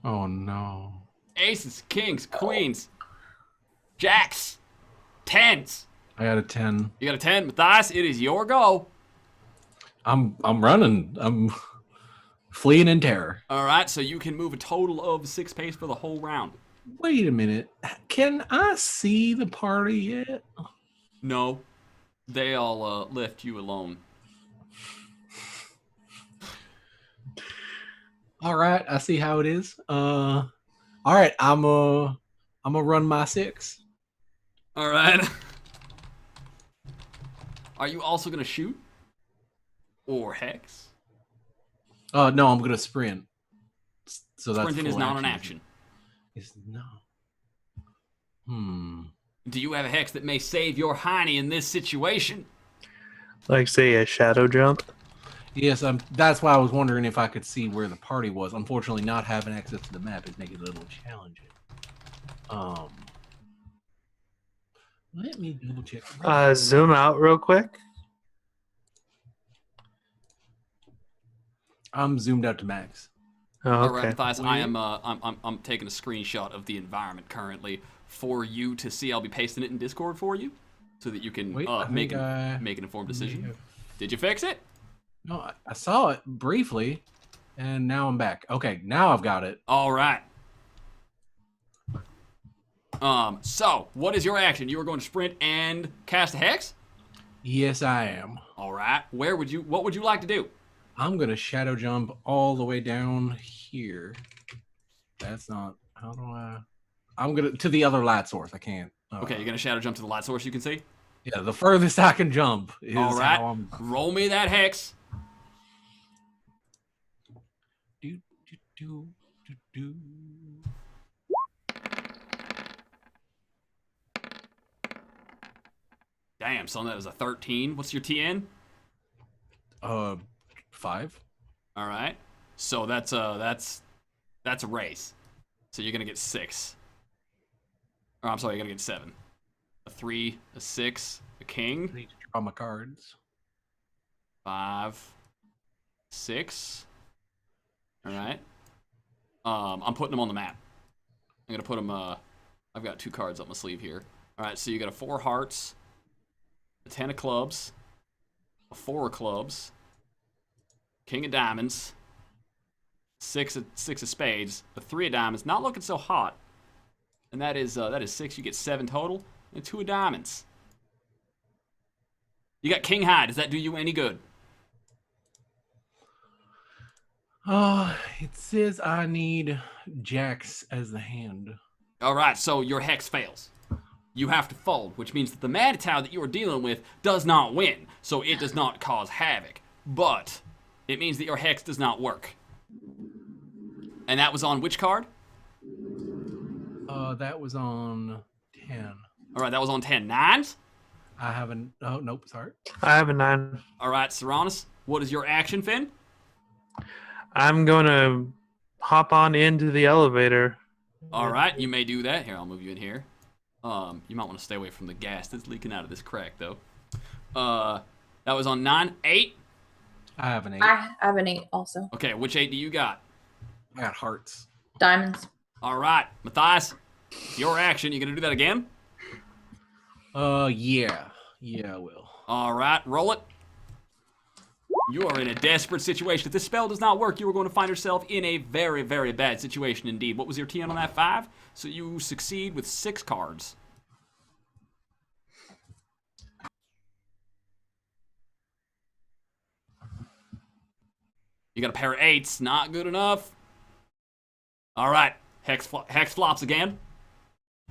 Oh no. Aces, kings, queens. Jacks. Tens. I got a 10. You got a 10. Matthias, it is your go. I'm running. I'm fleeing in terror. All right, so you can move a total of 6 pace for the whole round. Wait a minute. Can I see the party yet? No, they all left you alone. All right, I see how it is. All right, I'm gonna run my 6. All right. Are you also gonna shoot or hex? No, I'm gonna sprint. So that's Sprinting is full not an action. Is no. Do you have a hex that may save your hiney in this situation? Like, say, a shadow jump. Yes, that's why I was wondering if I could see where the party was. Unfortunately, not having access to the map is making it a little challenging. Let me double check. Zoom out real quick. I'm zoomed out to max. Oh, All right, okay. Matthias, I'm taking a screenshot of the environment currently for you to see. I'll be pasting it in Discord for you so that you can make an informed decision. Did you fix it? No, I saw it briefly, and now I'm back. Okay, now I've got it. All right. So what is your action? You are going to sprint and cast a hex? Yes, I am. All right. What would you like to do? I'm gonna shadow jump all the way down here. That's not. How do I? I'm gonna to the other light source. I can't. Okay, you're gonna shadow jump to the light source you can see. Yeah, the furthest I can jump is All right. how I'm. Roll me that hex. Do, do, do, do, do. Damn, son, that is a 13. What's your TN? 5. All right. So that's a race. So you're gonna get 6. Or I'm sorry, you're gonna get 7. A 3, a 6, a king. I need to draw my cards. 5, 6. All right. I'm putting them on the map. I'm gonna put them. I've got 2 cards up my sleeve here. All right. So you got a 4 hearts, a 10 of clubs, a 4 of clubs, king of diamonds, 6 of spades, a 3 of diamonds. Not looking so hot. And that is 6. You get 7 total, and 2 of diamonds. You got king high. Does that do you any good? It says I need jacks as the hand. All right, so your hex fails. You have to fold, which means that the Manitow that you are dealing with does not win, so it does not cause havoc. But it means that your hex does not work. And that was on which card? That was on 10. All right, that was on 10. 9s? I haven't. Oh, nope. Sorry. I have a 9. All right, Serranus, what is your action, Finn? I'm going to hop on into the elevator. All right, you may do that. Here, I'll move you in here. You might want to stay away from the gas that's leaking out of this crack, though. That was on 9. 8? I have an 8. I have an 8 also. Okay, which 8 do you got? I got hearts. Diamonds. All right, Matthias, your action. You gonna do that again? Yeah. Yeah, I will. All right, roll it. You are in a desperate situation. If this spell does not work, you are going to find yourself in a very, very bad situation indeed. What was your TN on that? 5? So you succeed with 6 cards. You got a pair of 8s. Not good enough. All right. Hex flops again.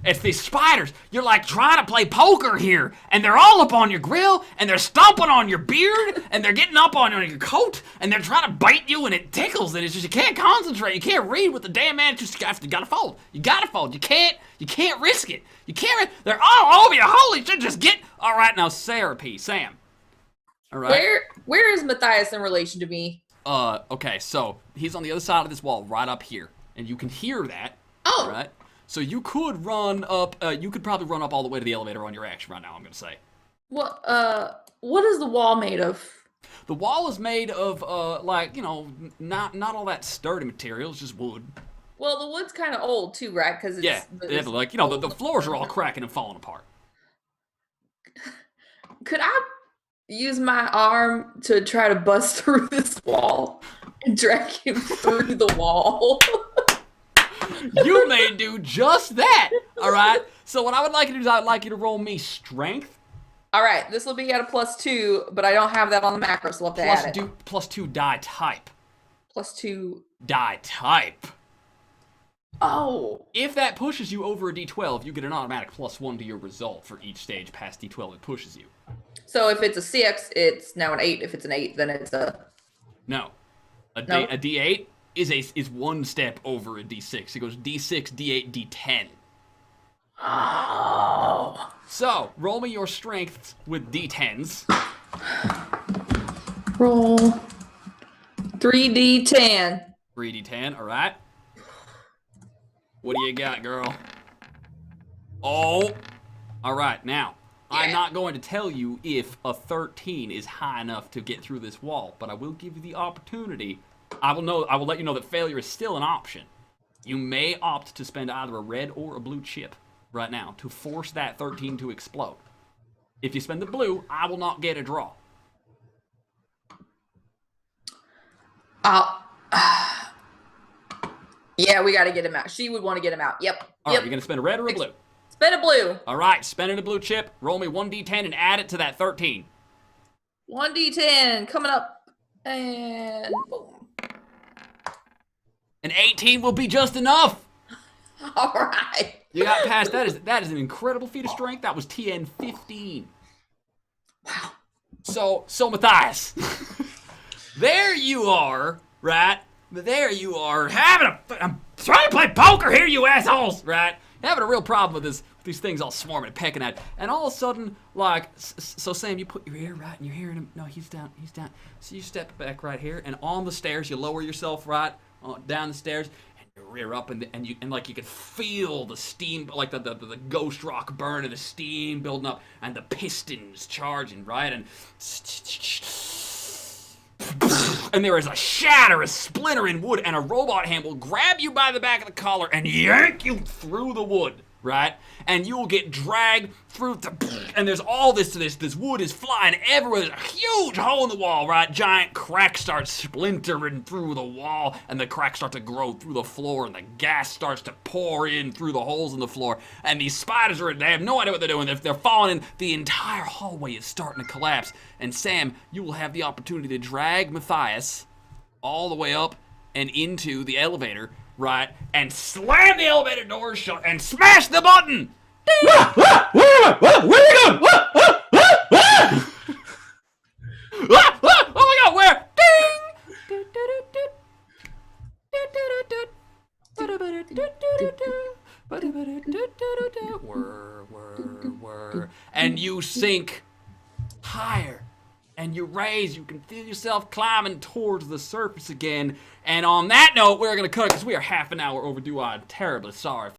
It's these spiders. You're like trying to play poker here, and they're all up on your grill, and they're stomping on your beard, and they're getting up on your coat, and they're trying to bite you, and it tickles, and it's just you can't concentrate. You can't read what the damn man. Just you gotta fold. You gotta fold. You can't risk it. You can't. They're all over you. Holy shit! Just get. All right, now Sam. All right. Where is Matthias in relation to me? Okay, so he's on the other side of this wall, right up here, and you can hear that. Oh. All right. So you could run up. You could probably run up all the way to the elevator on your action right now. I'm gonna say. What is the wall made of? The wall is made of like not all that sturdy material. It's just wood. Well, the wood's kind of old too, right? Because It's like the floors are all cracking and falling apart. Could I use my arm to try to bust through this wall and drag him through the wall? You may do just that. All right. So what I would like you to do is I'd like you to roll me strength. All right. This will be at a +2, but I don't have that on the macro, so we'll have to add it. +2 die type. +2 die type. Oh. If that pushes you over a D12, you get an automatic +1 to your result for each stage past D12 it pushes you. So if it's a 6, it's now an 8. If it's an 8, then it's a... No. A D8 is one step over a D6. It goes D6, D8, D10. Oh. So, roll me your strength with D10s. Roll 3D10. 3D10, all right. What do you got, girl? Oh. All right, now, I'm not going to tell you if a 13 is high enough to get through this wall, but I will give you the opportunity. I will let you know that failure is still an option. You may opt to spend either a red or a blue chip right now to force that 13 to explode. If you spend the blue, I will not get a draw. Yeah, we got to get him out. She would want to get him out. Yep. All right, you're going to spend a red or a blue? Spend a blue. All right, spending a blue chip. Roll me 1d10 and add it to that 13. 1d10 coming up. And boom. An 18 will be just enough. All right. You got past that. That is an incredible feat of strength. That was TN 15. Wow. So Matthias, there you are, right? There you are I'm trying to play poker here, you assholes, right? Having a real problem with these things all swarming and pecking at. And all of a sudden, like, so Sam, you put your ear right, and you're hearing him. No, he's down. So you step back right here, and on the stairs, you lower yourself right down the stairs, and you rear up, and you can feel the steam, like the ghost rock burn and the steam building up, and the pistons charging, right? And there is a shatter, a splinter in wood, and a robot hand will grab you by the back of the collar and yank you through the wood, right? And you will get dragged through and there's all this wood is flying everywhere. There's a huge hole in the wall, right? Giant cracks start splintering through the wall, and the cracks start to grow through the floor, and the gas starts to pour in through the holes in the floor. And these spiders they have no idea what they're doing. They're falling in. The entire hallway is starting to collapse. And Sam, you will have the opportunity to drag Matthias all the way up and into the elevator, right? And slam the elevator doors shut and smash the button! Ding! Where are you going? Oh my god, where? Ding! Whir. And you sink higher. And you raise, you can feel yourself climbing towards the surface again. And on that note, we're going to cut it because we are half an hour overdue. I'm terribly sorry.